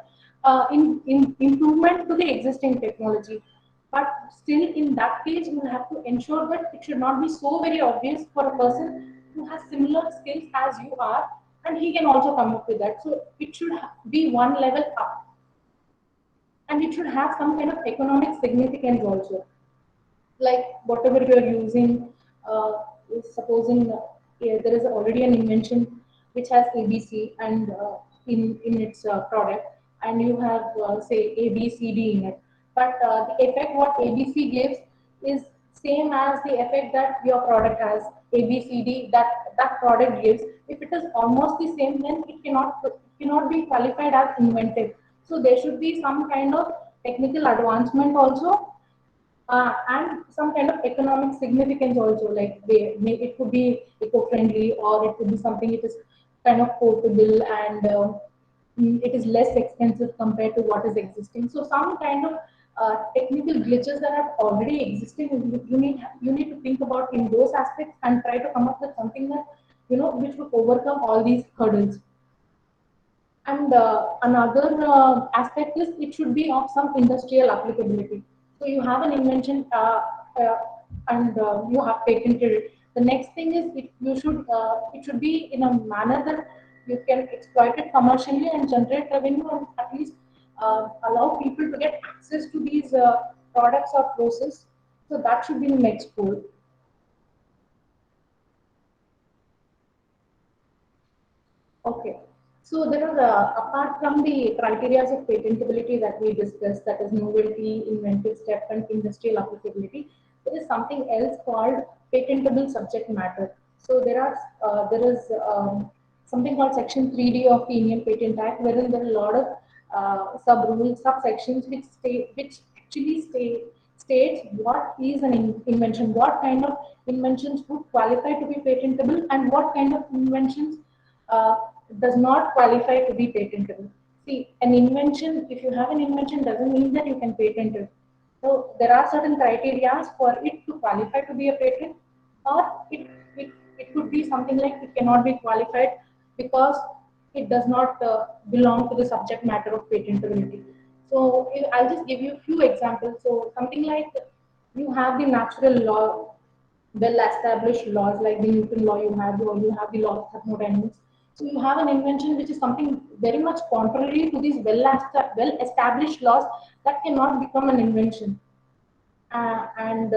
C: in improvement to the existing technology. But still, in that case, you will have to ensure that it should not be so very obvious for a person who has similar skills as you are, and he can also come up with that. So it should be one level up, and it should have some kind of economic significance also. Like whatever you are using, supposing there is already an invention which has ABC and in its product, and you have say ABCD in it, but the effect what ABC gives is same as the effect that your product has, ABCD, that product gives. If it is almost the same, then it cannot be qualified as inventive. So there should be some kind of technical advancement also, and some kind of economic significance also. Like it could be eco-friendly, or it could be something it is kind of portable, and it is less expensive compared to what is existing. So some kind of technical glitches that are already existing, you need to think about in those aspects and try to come up with something that which would overcome all these hurdles. And another aspect is it should be of some industrial applicability. So you have an invention, and you have patented it. The next thing is it should be in a manner that you can exploit it commercially and generate revenue, and at least allow people to get access to these products or process. So that should be the next goal. Okay. So there are, apart from the criteria of patentability that we discussed, that is novelty, inventive step, and industrial applicability, there is something else called patentable subject matter. So there is something called Section 3D of the Indian Patent Act, wherein there are a lot of sub rules, subsections which actually states what is an invention, what kind of inventions would qualify to be patentable, and what kind of inventions uh, does not qualify to be patentable. See, an invention, if you have an invention, doesn't mean that you can patent it. So there are certain criteria for it to qualify to be a patent, or it could be something like it cannot be qualified because it does not belong to the subject matter of patentability. So I'll just give you a few examples. So something like you have the natural law, well-established laws like the Newton law you have, or you have the law of thermodynamics. So you have an invention which is something very much contrary to these well-established laws that cannot become an invention. And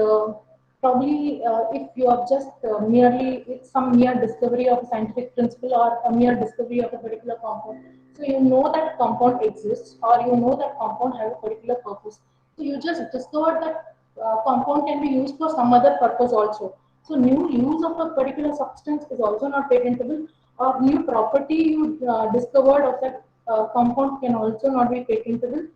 C: probably if you are just merely it's some mere discovery of a scientific principle or a mere discovery of a particular compound, so you know that compound exists, or you know that compound has a particular purpose. So you just discovered that compound can be used for some other purpose also. So new use of a particular substance is also not patentable, or new property you discovered of that compound can also not be patentable.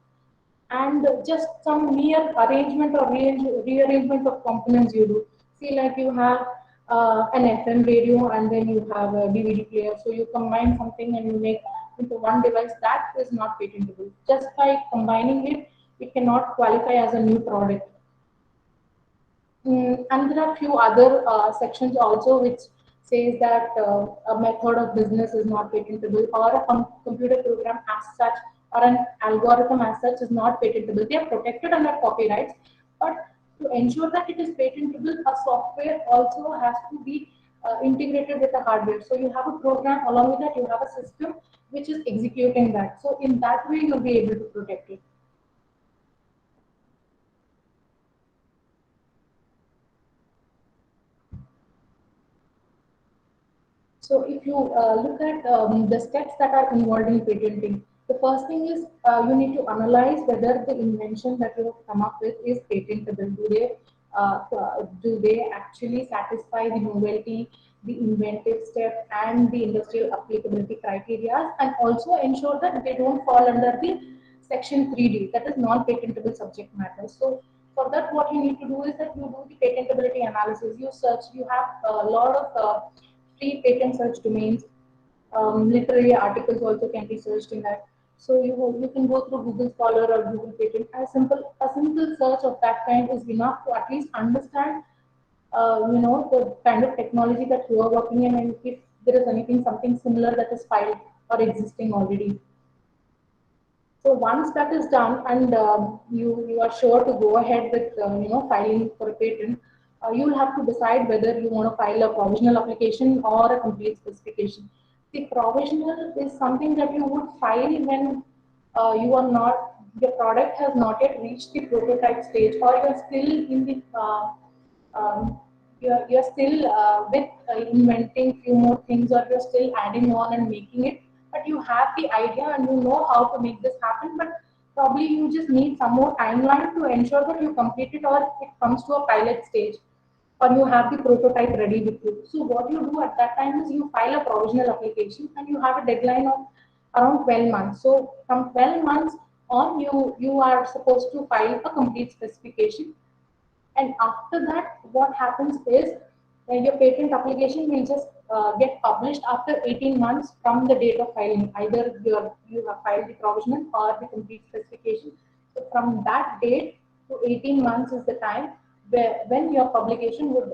C: And just some mere arrangement or rearrangement of components you do. See, like you have an FM radio and then you have a DVD player. So you combine something and you make into one device. That is not patentable. Just by combining it, it cannot qualify as a new product. And there are few other sections also which says that a method of business is not patentable, or a computer program as such, or an algorithm as such is not patentable. They are protected under copyrights, but to ensure that it is patentable, a software also has to be integrated with the hardware. So you have a program, along with that you have a system which is executing that. So in that way you'll be able to protect it. So if you look at the steps that are involved in patenting, the first thing is you need to analyze whether the invention that you have come up with is patentable. Do they actually satisfy the novelty, the inventive step, and the industrial applicability criteria, and also ensure that they don't fall under the section 3D, that is non-patentable subject matter. So for that, what you need to do is that you do the patentability analysis. You search. You have a lot of free patent search domains. Literary articles also can be searched in that. So you can go through Google Scholar or Google Patent. A simple search of that kind is enough to at least understand the kind of technology that you are working in, and if there is anything something similar that is filed or existing already. So once that is done, and you are sure to go ahead with filing for a patent, you will have to decide whether you want to file a provisional application or a complete specification. The provisional is something that you would file when your product has not yet reached the prototype stage, or you are still in the um, you're still with inventing few more things, or you're still adding on and making it, but you have the idea and you know how to make this happen, but probably you just need some more timeline to ensure that you complete it, or it comes to a pilot stage, or you have the prototype ready with you. So what you do at that time is you file a provisional application and you have a deadline of around 12 months. So from 12 months on, you are supposed to file a complete specification, and after that, what happens is your patent application will just get published after 18 months from the date of filing. Either you have filed the provisional or the complete specification. So from that date to 18 months is the time when your publication would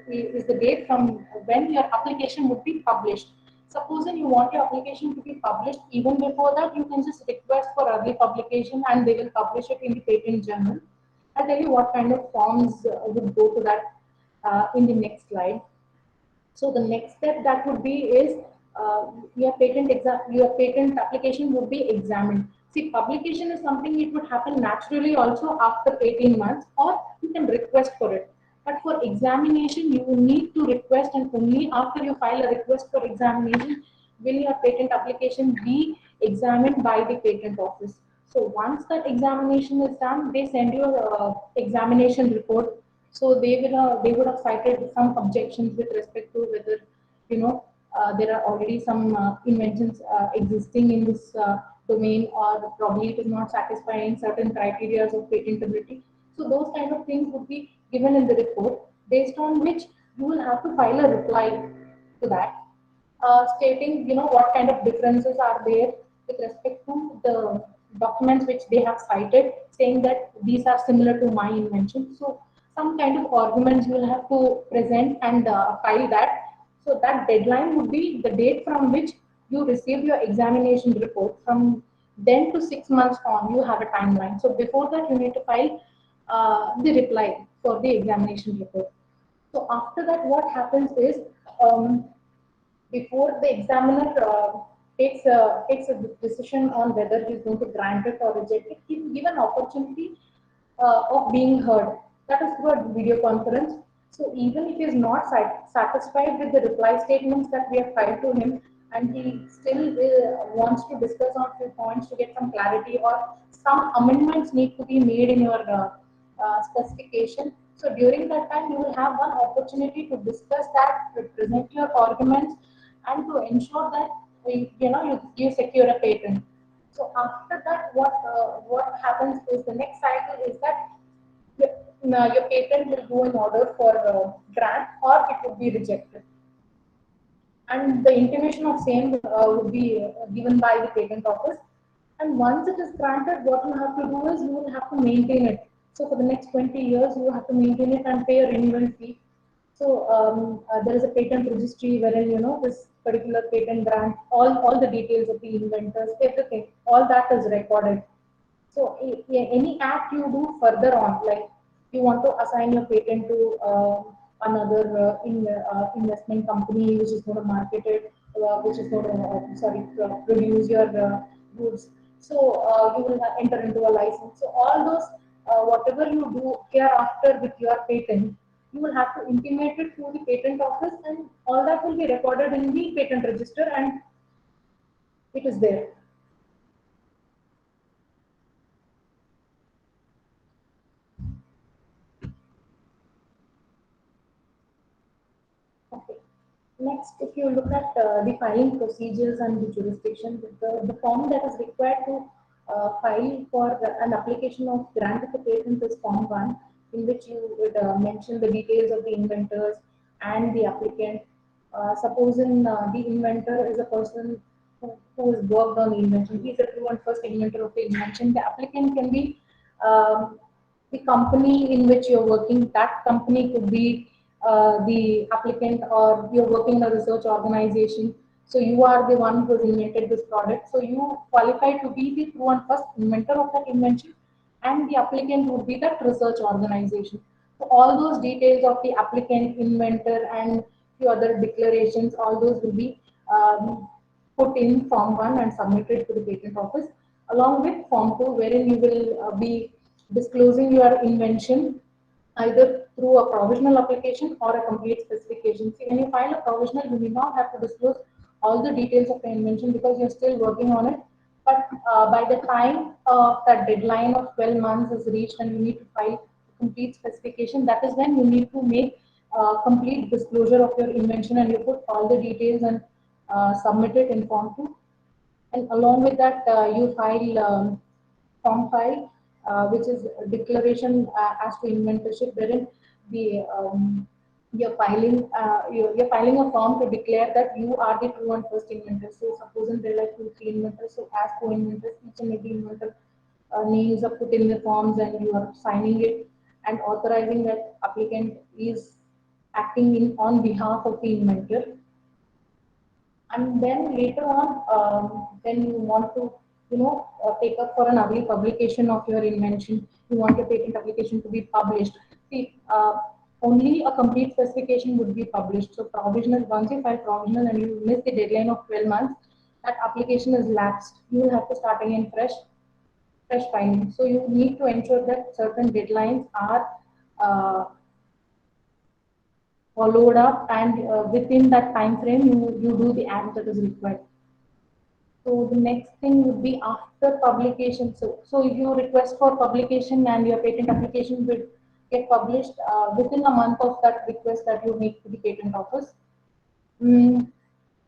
C: is the date from when your application would be published. Supposing you want your application to be published even before that, you can just request for early publication and they will publish it in the patent journal. I'll tell you what kind of forms would go to that in the next slide. So the next step that would be is your patent application would be examined. See, publication is something it would happen naturally also after 18 months, or you can request for it. But for examination, you need to request, and only after you file a request for examination will your patent application be examined by the patent office. So once that examination is done, they send you a examination report. So they would have cited some objections with respect to whether there are already some inventions existing in this domain, or probably it is not satisfying certain criteria of patentability. So those kind of things would be given in the report, based on which you will have to file a reply to that, stating what kind of differences are there with respect to the documents which they have cited, saying that these are similar to my invention. So some kind of arguments you will have to present and file that. So that deadline would be the date from which you receive your examination report. From then to 6 months on, you have a timeline. So before that, you need to file the reply for the examination report. So after that, what happens is, before the examiner takes a decision on whether he's going to grant it or reject it, he's given opportunity of being heard. That is through a video conference. So even if he is not satisfied with the reply statements that we have filed to him, and he still wants to discuss on few points to get some clarity, or some amendments need to be made in your specification, So during that time, you will have one opportunity to discuss that, to present your arguments, and to ensure that you secure a patent. So after that, what happens is the next cycle is that your, your patent will go in order for grant or it will be rejected, and the intimation of same would be given by the patent office. And once it is granted, what you have to do is you will have to maintain it. So for the next 20 years, you have to maintain it and pay a renewal fee. So there is a patent registry wherein this particular patent grant, all the details of the inventors, everything, all that is recorded. So any act you do further on, like you want to assign your patent to another investment company which is going to market it, which is going to produce your goods. So you will enter into a license. So all those whatever you do hereafter with your patent, you will have to intimate it to the patent office, and all that will be recorded in the patent register, and it is there. Okay. Next, if you look at the filing procedures and the jurisdiction, the form that is required to file for an application of grant of a patent is Form 1, in which you would mention the details of the inventors and the applicant. Supposing the inventor is a person who has worked on the invention, he is a true and first inventor of the invention. The applicant can be um, the company in which you're working. That company could be the applicant, or you're working in a research organization. So you are the one who has invented this product. So you qualify to be the true and first inventor of that invention, and the applicant would be that research organization. So all those details of the applicant, inventor, and few other declarations, all those will be put in Form 1 and submitted to the patent office, along with Form 2, wherein you will be disclosing your invention either through a provisional application or a complete specification. See, when you file a provisional, you may not have to disclose all the details of the invention because you're still working on it. But by the time that deadline of 12 months is reached and you need to file a complete specification, that is when you need to make complete disclosure of your invention, and you put all the details and submit it in Form 2. And along with that, you file Form 5, which is a declaration as to inventorship, wherein the you're filing a form to declare that you are the true and first inventor. So supposing there are like 2, 3 inventors, so as co-inventors, each and every inventor names are put in the forms, and you are signing it and authorizing that applicant is acting in on behalf of the inventor. And then later on, when you want to take up for an early publication of your invention, you want your patent application to be published. See, only a complete specification would be published. So provisional, once you file provisional and you miss the deadline of 12 months, that application is lapsed. You will have to start again fresh filing. So you need to ensure that certain deadlines are followed up, and within that time frame you do the act that is required. So the next thing would be after publication. So if you request for publication and your patent application will get published within a month of that request that you make to the patent office. And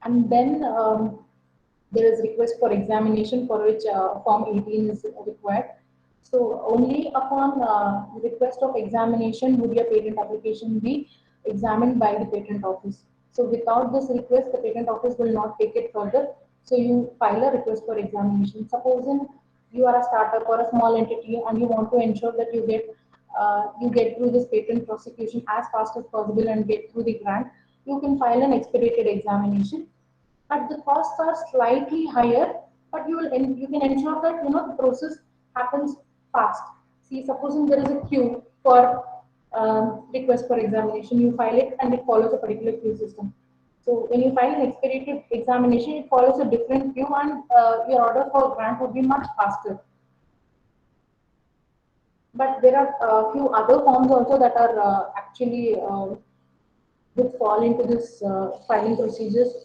C: then there is request for examination, for which Form 18 is required. So only upon request of examination would your patent application be examined by the patent office. So without this request, the patent office will not take it further. So you file a request for examination. Supposing you are a startup or a small entity and you want to ensure that you get through this patent prosecution as fast as possible and get through the grant, you can file an expedited examination. But the costs are slightly higher, but you can ensure that the process happens fast. See, supposing there is a queue for request for examination, you file it and it follows a particular queue system. So when you file an expedited examination, it follows a different queue, and your order for grant would be much faster. But there are a few other forms also that are actually would fall into this filing procedures.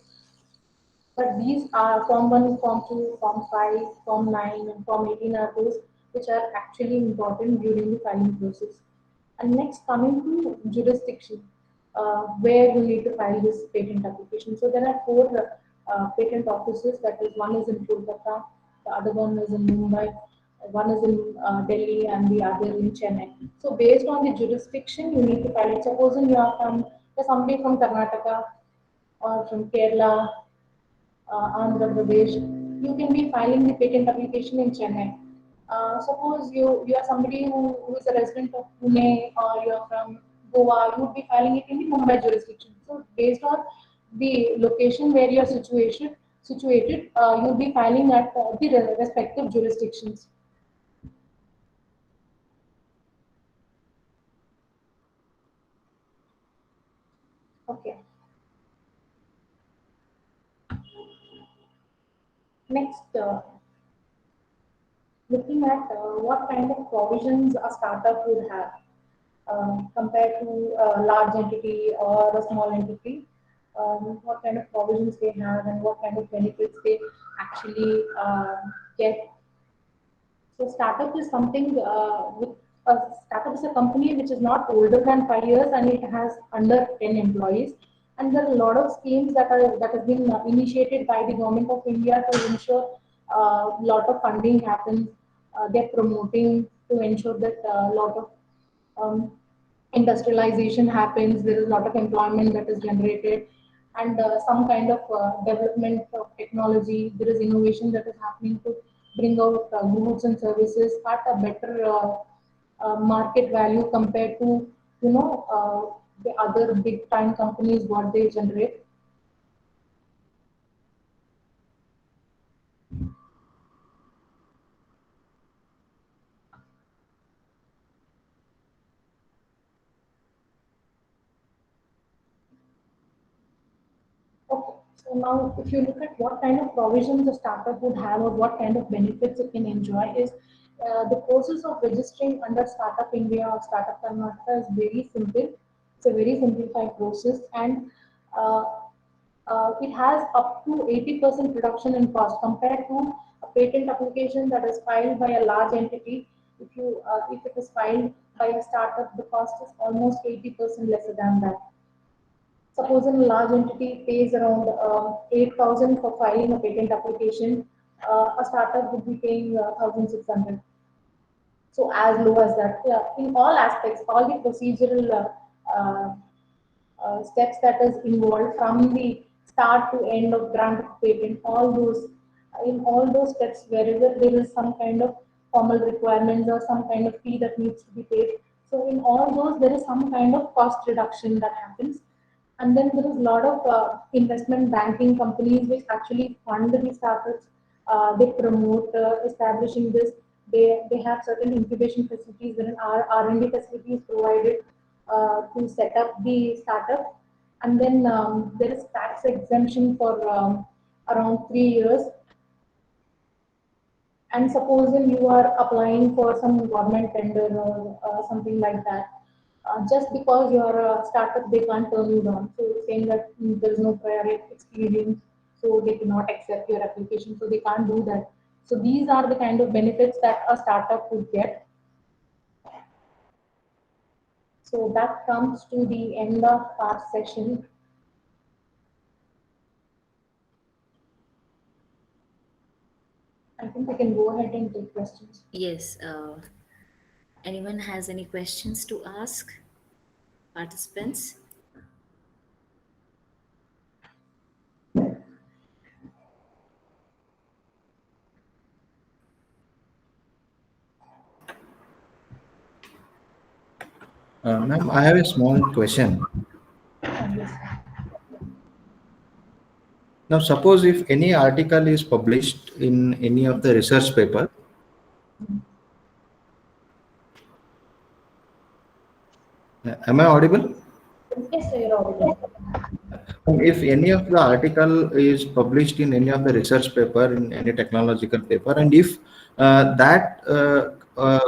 C: But these are Form 1, Form 2, Form 5, Form 9, and Form 18 are those which are actually important during the filing process. And next, coming to jurisdiction, where you need to file this patent application. So there are four patent offices. That is, one is in Kolkata, the other one is in Mumbai, one is in Delhi, and the other in Chennai. So based on the jurisdiction, you need to file it. Supposing you are from somebody from Karnataka or from Kerala, Andhra Pradesh, you can be filing the patent application in Chennai. Suppose you are somebody who is a resident of Pune or you are from Goa, you would be filing it in the Mumbai jurisdiction. So based on the location where you are situated, you'll be filing at the respective jurisdictions. Okay. Next, looking at what kind of provisions a startup would have compared to a large entity or a small entity, what kind of provisions they have and what kind of benefits they actually get. So startup is something with a startup is a company which is not older than 5 years and it has under 10 employees. And there are a lot of schemes that have been initiated by the government of India to ensure a lot of funding happens. They're promoting to ensure that a lot of um, industrialization happens. There is a lot of employment that is generated, and some kind of development of technology. There is innovation that is happening to bring out goods and services at a better market value compared to the other big time companies what they generate. Okay. So now, if you look at what kind of provisions a startup would have or what kind of benefits it can enjoy is the process of registering under Startup India or Startup Karnataka is very simple. It's a very simplified process, and uh, it has up to 80% reduction in cost compared to a patent application that is filed by a large entity. If it is filed by a startup, the cost is almost 80% lesser than that. Suppose a large entity pays around 8,000 for filing a patent application, a startup would be paying 1,600. So as low as that. Yeah, in all aspects, all the procedural uh, steps that is involved from the start to end of grant of patent, all those in all those steps, wherever there is some kind of formal requirements or some kind of fee that needs to be paid. So in all those, there is some kind of cost reduction that happens. And then there is a lot of investment banking companies which actually fund the startups. They promote establishing this. They have certain incubation facilities wherein R&D facilities provided to set up the startup. And then there is tax exemption for around 3 years. And supposing you are applying for some government tender or something like that, just because you are a startup, they can't turn you down. So saying that there is no prior experience, so they cannot accept your application, so they can't do that. So these are the kind of benefits that a startup would get. So that comes to the end of our session. I think we can go ahead and take questions.
A: Yes. Anyone has any questions to ask participants?
D: Ma'am, I have a small question.
C: Yes.
D: Now, suppose if any article is published in any of the research paper, am I audible?
C: Yes, sir, you're audible.
D: If any of the article is published in any of the research paper, in any technological paper, and if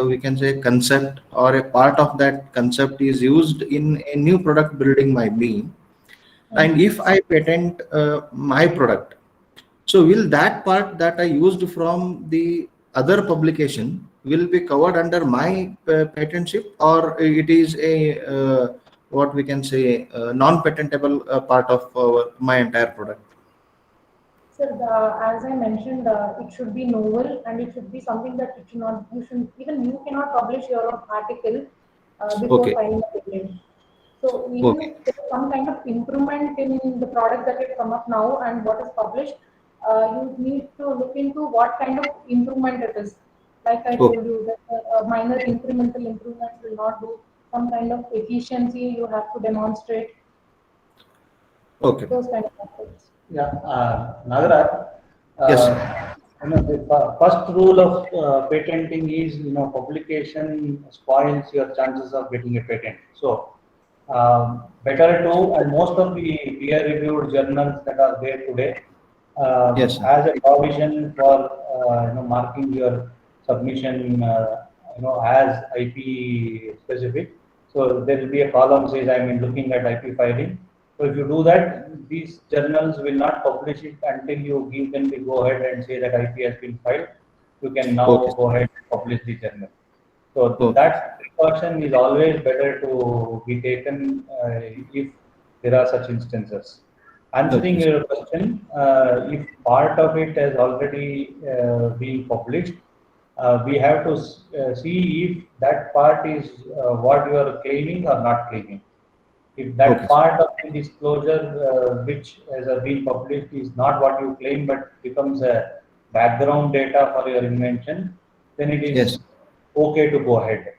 D: we can say concept or a part of that concept is used in a new product building by me, and if I patent my product, so will that part that I used from the other publication will be covered under my patentship, or it is a what we can say non-patentable part of my entire product?
C: Sir, as I mentioned, it should be novel and it should be something that it should not, you should, even you cannot publish your own article before
D: Okay.
C: filing a patent. So even
D: Okay.
C: if there is some kind of improvement in the product that has come up now and what is published, you need to look into what kind of improvement it is. Like I
D: Okay.
C: told you, that a minor incremental improvement will not do. Some kind of efficiency you have to demonstrate.
D: Okay.
C: Those kind of aspects.
B: Yeah, Nagaraj,
D: Yes.
B: the first rule of patenting is, publication spoils your chances of getting a patent. So, better to, and most of the peer-reviewed journals that are there today
D: Yes, sir.
B: has a provision for, marking your submission, as IP specific. So there will be a column says I'm looking at IP filing. So if you do that, these journals will not publish it until you give them the go ahead and say that IP has been filed. You can
D: Okay.
B: now go ahead and publish the journal. So
D: Okay.
B: that precaution is always better to be taken if there are such instances. Answering
D: Okay.
B: your question, if part of it has already been published, we have to see if that part is what you are claiming or not claiming. If that
D: Okay, sir.
B: part of the disclosure which has been published is not what you claim but becomes a background data for your invention, then it
D: Yes.
B: is okay to go ahead.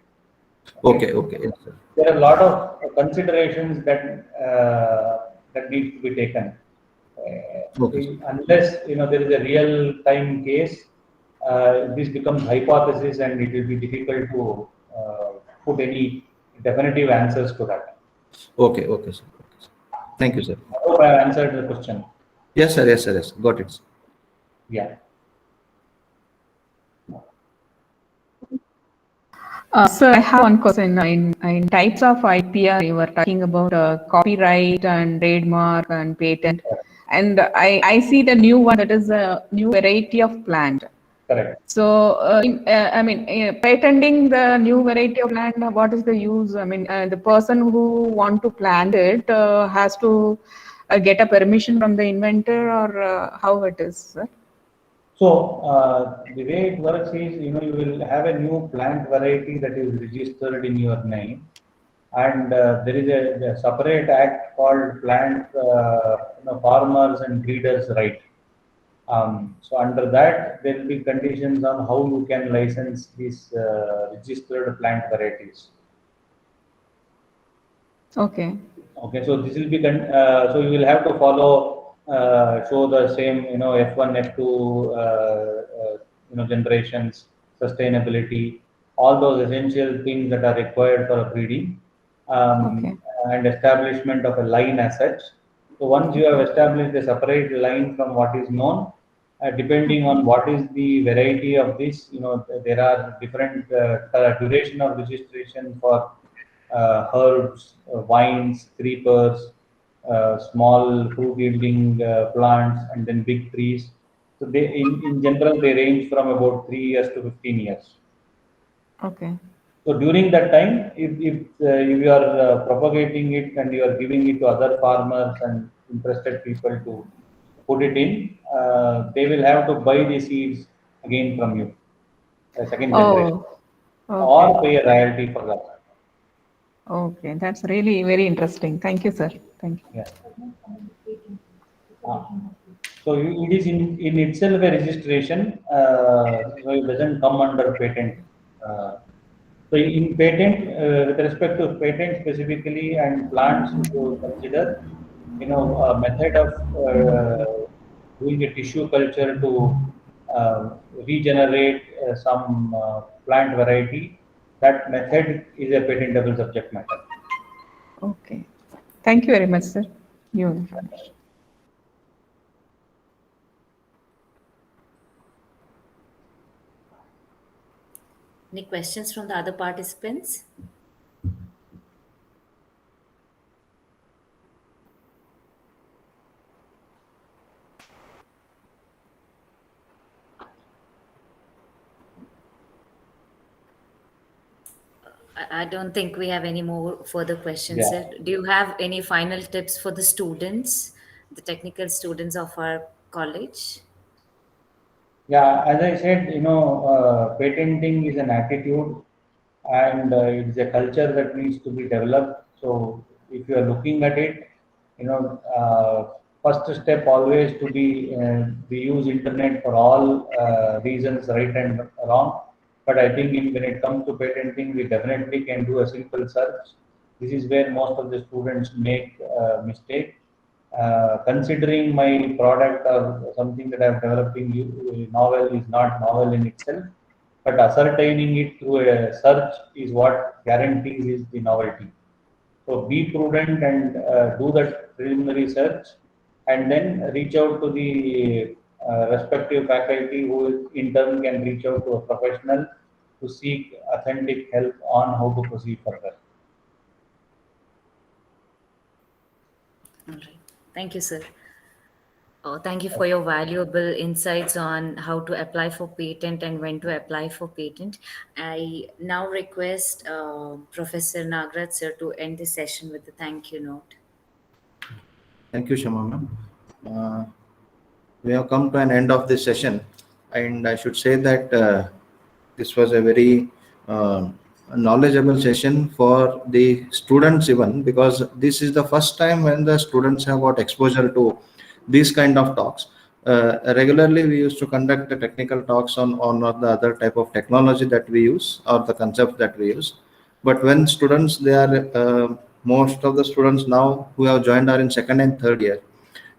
D: Okay.
B: Okay.
D: Okay. Yes, sir.
B: There are a lot of considerations that need to be taken.
D: Okay, sir.
B: Unless there is a real time case, this becomes hypothesis and it will be difficult to put any definitive answers to that.
D: Okay. Okay, sir. Okay, sir. Thank you, sir.
B: I hope I have answered the question.
D: Yes, sir. Yes, sir. Yes. Got it, sir.
B: Yeah.
E: Sir, I have one question. In types of IPR, you were talking about copyright and trademark and patent. And I see the new one, that is a new variety of plant.
B: Correct.
E: So, patenting the new variety of plant, what is the use? The person who want to plant it has to get a permission from the inventor, or how it is, sir?
B: So the way it works is, you will have a new plant variety that is registered in your name, and there is a separate act called Plant Farmers and Breeders' Right. So under that, there will be conditions on how you can license these registered plant varieties.
E: Okay.
B: Okay, so this will be so you will have to follow show the same F1 F2 generations, sustainability, all those essential things that are required for a breeding,
E: Okay.
B: and establishment of a line as such. So once you have established a separate line from what is known, depending on what is the variety of this, there are different duration of registration for herbs, vines, creepers, small fruit yielding plants, and then big trees. So they, in general, they range from about 3 years to 15 years.
E: Okay.
B: So during that time, if you are propagating it and you are giving it to other farmers and interested people to put it in, they will have to buy the seeds again from you, a second generation,
E: Oh,
B: or
E: okay.
B: pay a royalty for that.
E: Okay, that's really very interesting. Thank you, sir. Thank you.
B: Yeah. So it is in itself a registration, so it doesn't come under patent. So in patent, with respect to patent specifically and plants, to consider, a method of doing a tissue culture to regenerate some plant variety. That method is a patentable subject matter.
E: Okay. Thank you very much, sir. New information.
A: Any questions from the other participants? I don't think we have any more further questions,
B: Yeah.
A: sir. Do you have any final tips for the students, the technical students of our college?
B: Yeah, as I said, patenting is an attitude and it's a culture that needs to be developed. So if you are looking at it, first step always to be we use internet for all reasons, right and wrong. But I think when it comes to patenting, we definitely can do a simple search. This is where most of the students make mistake. Considering my product or something that I'm developing novel is not novel in itself, but ascertaining it through a search is what guarantees is the novelty. So be prudent and do that preliminary search, and then reach out to the respective faculty, who in turn can reach out to a professional to seek authentic help on how to proceed further.
A: All right. Thank you, sir. Thank you for your valuable insights on how to apply for patent and when to apply for patent. I now request Professor Nagraj sir to end the session with the thank you note.
D: Thank you, Shama ma'am. We have come to an end of this session, and I should say that this was a very knowledgeable session for the students, even because this is the first time when the students have got exposure to these kind of talks. Regularly, we used to conduct the technical talks on the other type of technology that we use or the concepts that we use. But when students, they are most of the students now who have joined are in second and third year,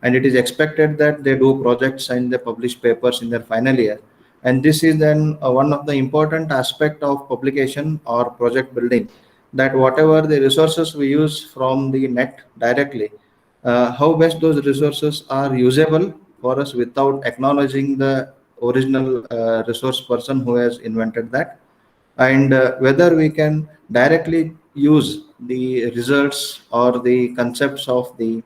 D: and it is expected that they do projects and they publish papers in their final year. And this is then one of the important aspect of publication or project building, that whatever the resources we use from the net directly, how best those resources are usable for us without acknowledging the original resource person who has invented that, and whether we can directly use the results or the concepts of the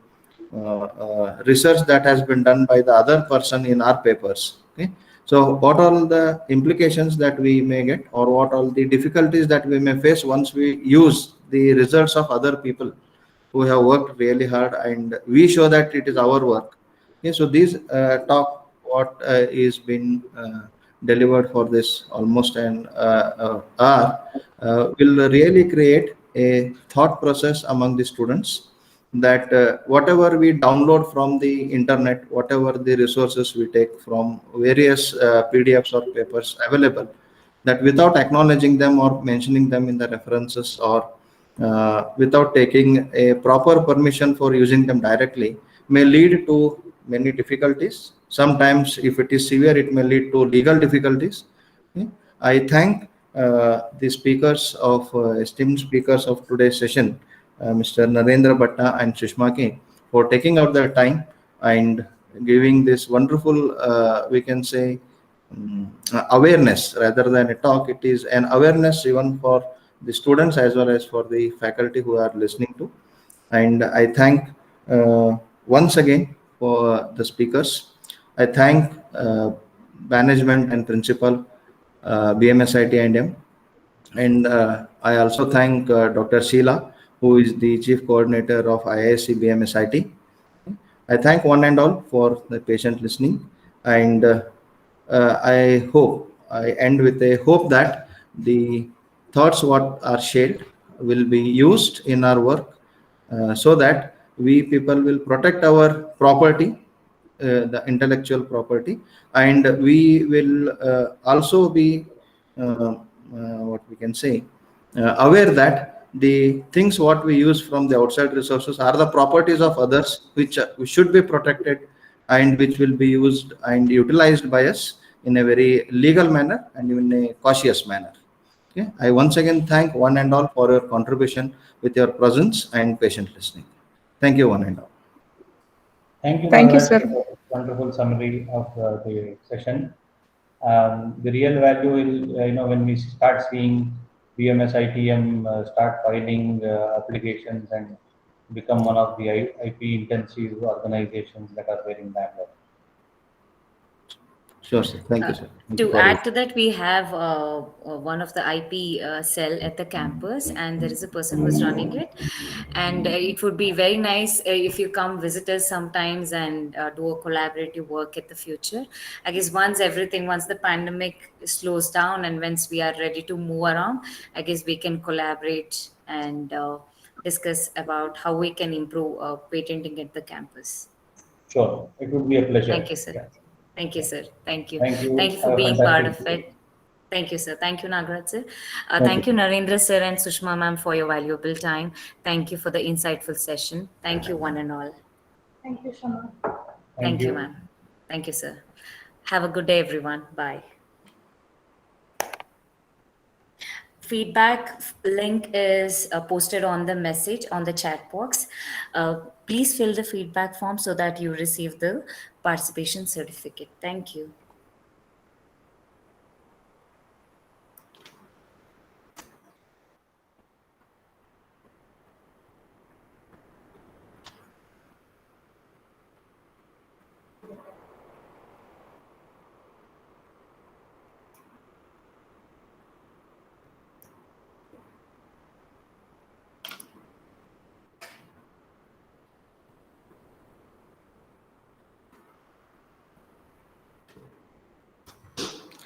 D: research that has been done by the other person in our papers. Okay, so what are the implications that we may get, or what are the difficulties that we may face once we use the results of other people who have worked really hard and we show that it is our work. Okay, so these talk what is been delivered for this almost an hour will really create a thought process among the students, that whatever we download from the internet, whatever the resources we take from various PDFs or papers available, that without acknowledging them or mentioning them in the references, or without taking a proper permission for using them directly, may lead to many difficulties. Sometimes, if it is severe, it may lead to legal difficulties. Okay. I thank the speakers of esteemed speakers of today's session, Mr. Narendra Bhatta and Sushma K, for taking out their time and giving this wonderful, we can say, awareness rather than a talk. It is an awareness even for the students as well as for the faculty who are listening to. And I thank once again for the speakers. I thank management and principal, BMSIT and and I also thank Dr. Sheila, who is the chief coordinator of IISc BMSIT. I thank one and all for the patient listening, and I end with a hope that the thoughts what are shared will be used in our work, so that we people will protect our property, the intellectual property, and we will also be what we can say aware that the things what we use from the outside resources are the properties of others, which should be protected and which will be used and utilized by us in a very legal manner and in a cautious manner. Okay, I once again thank one and all for your contribution with your presence and patient listening. Thank you, one and all.
B: Thank you,
E: Thank you,
B: Nagaraj,
E: sir.
B: for a wonderful summary of the session. The real value is, when we start seeing BMS ITM start filing applications and become one of the IP intensive organizations that are there in Bangalore.
D: Sure, sir. Thank you, sir. Thank you
A: To
D: for
A: add to that, we have one of the IP cell at the campus, and there is a person who's running it. And it would be very nice if you come visit us sometimes and do a collaborative work at the future. I guess once the pandemic slows down and once we are ready to move around, I guess we can collaborate and discuss about how we can improve patenting at the campus.
B: Sure, it would be a pleasure.
A: Thank you, sir.
B: Yeah.
A: Thank you, sir. Thank you.
B: Thank you.
A: Thank you for
B: Have a
A: being part of
B: fantastic
A: it. Thank you, sir. Thank you, Nagaraj, sir.
B: Thank
A: Thank
B: you.
A: you, Narendra, sir, and Sushma, ma'am, for your valuable time. Thank you for the insightful session. Thank you, one and all.
C: Thank you, Shama.
A: Thank you, ma'am. Thank you, sir. Have a good day, everyone. Bye. Feedback link is posted on the message on the chat box. Please fill the feedback form so that you receive the participation certificate. Thank you.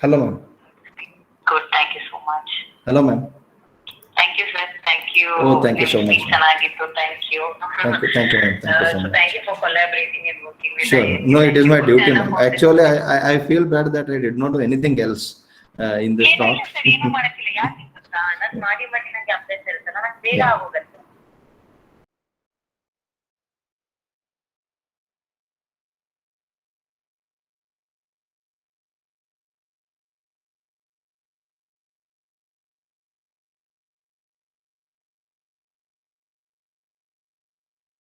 D: Hello, ma'am.
F: Good, thank you so much.
D: Hello, ma'am.
F: Thank you, sir. Thank you.
D: Oh, thank you so much.
F: Sanagito, thank you.
D: Thank you, ma'am. Thank you so
F: So
D: much.
F: thank you for collaborating and working with
D: Sure.
F: IIT.
D: No, it is my duty,
F: And
D: ma'am.
F: about
D: Actually, I feel bad that I did not do anything else in this talk.
F: ಏನಿಲ್ಲ sir, ಏನು ಮಾಡಕ್ಕಿಲ್ಲ. ಯಾಕೆ ಗೊತ್ತಾ, ನಾನು ಮಾಡಿ ನಂಗೆ ಅಭ್ಯಾಸ ಇರುತ್ತಲ್ಲ, ನಂಗೆ ಬೇಗ
D: Yeah.
F: ಆಗೋಗುತ್ತೆ.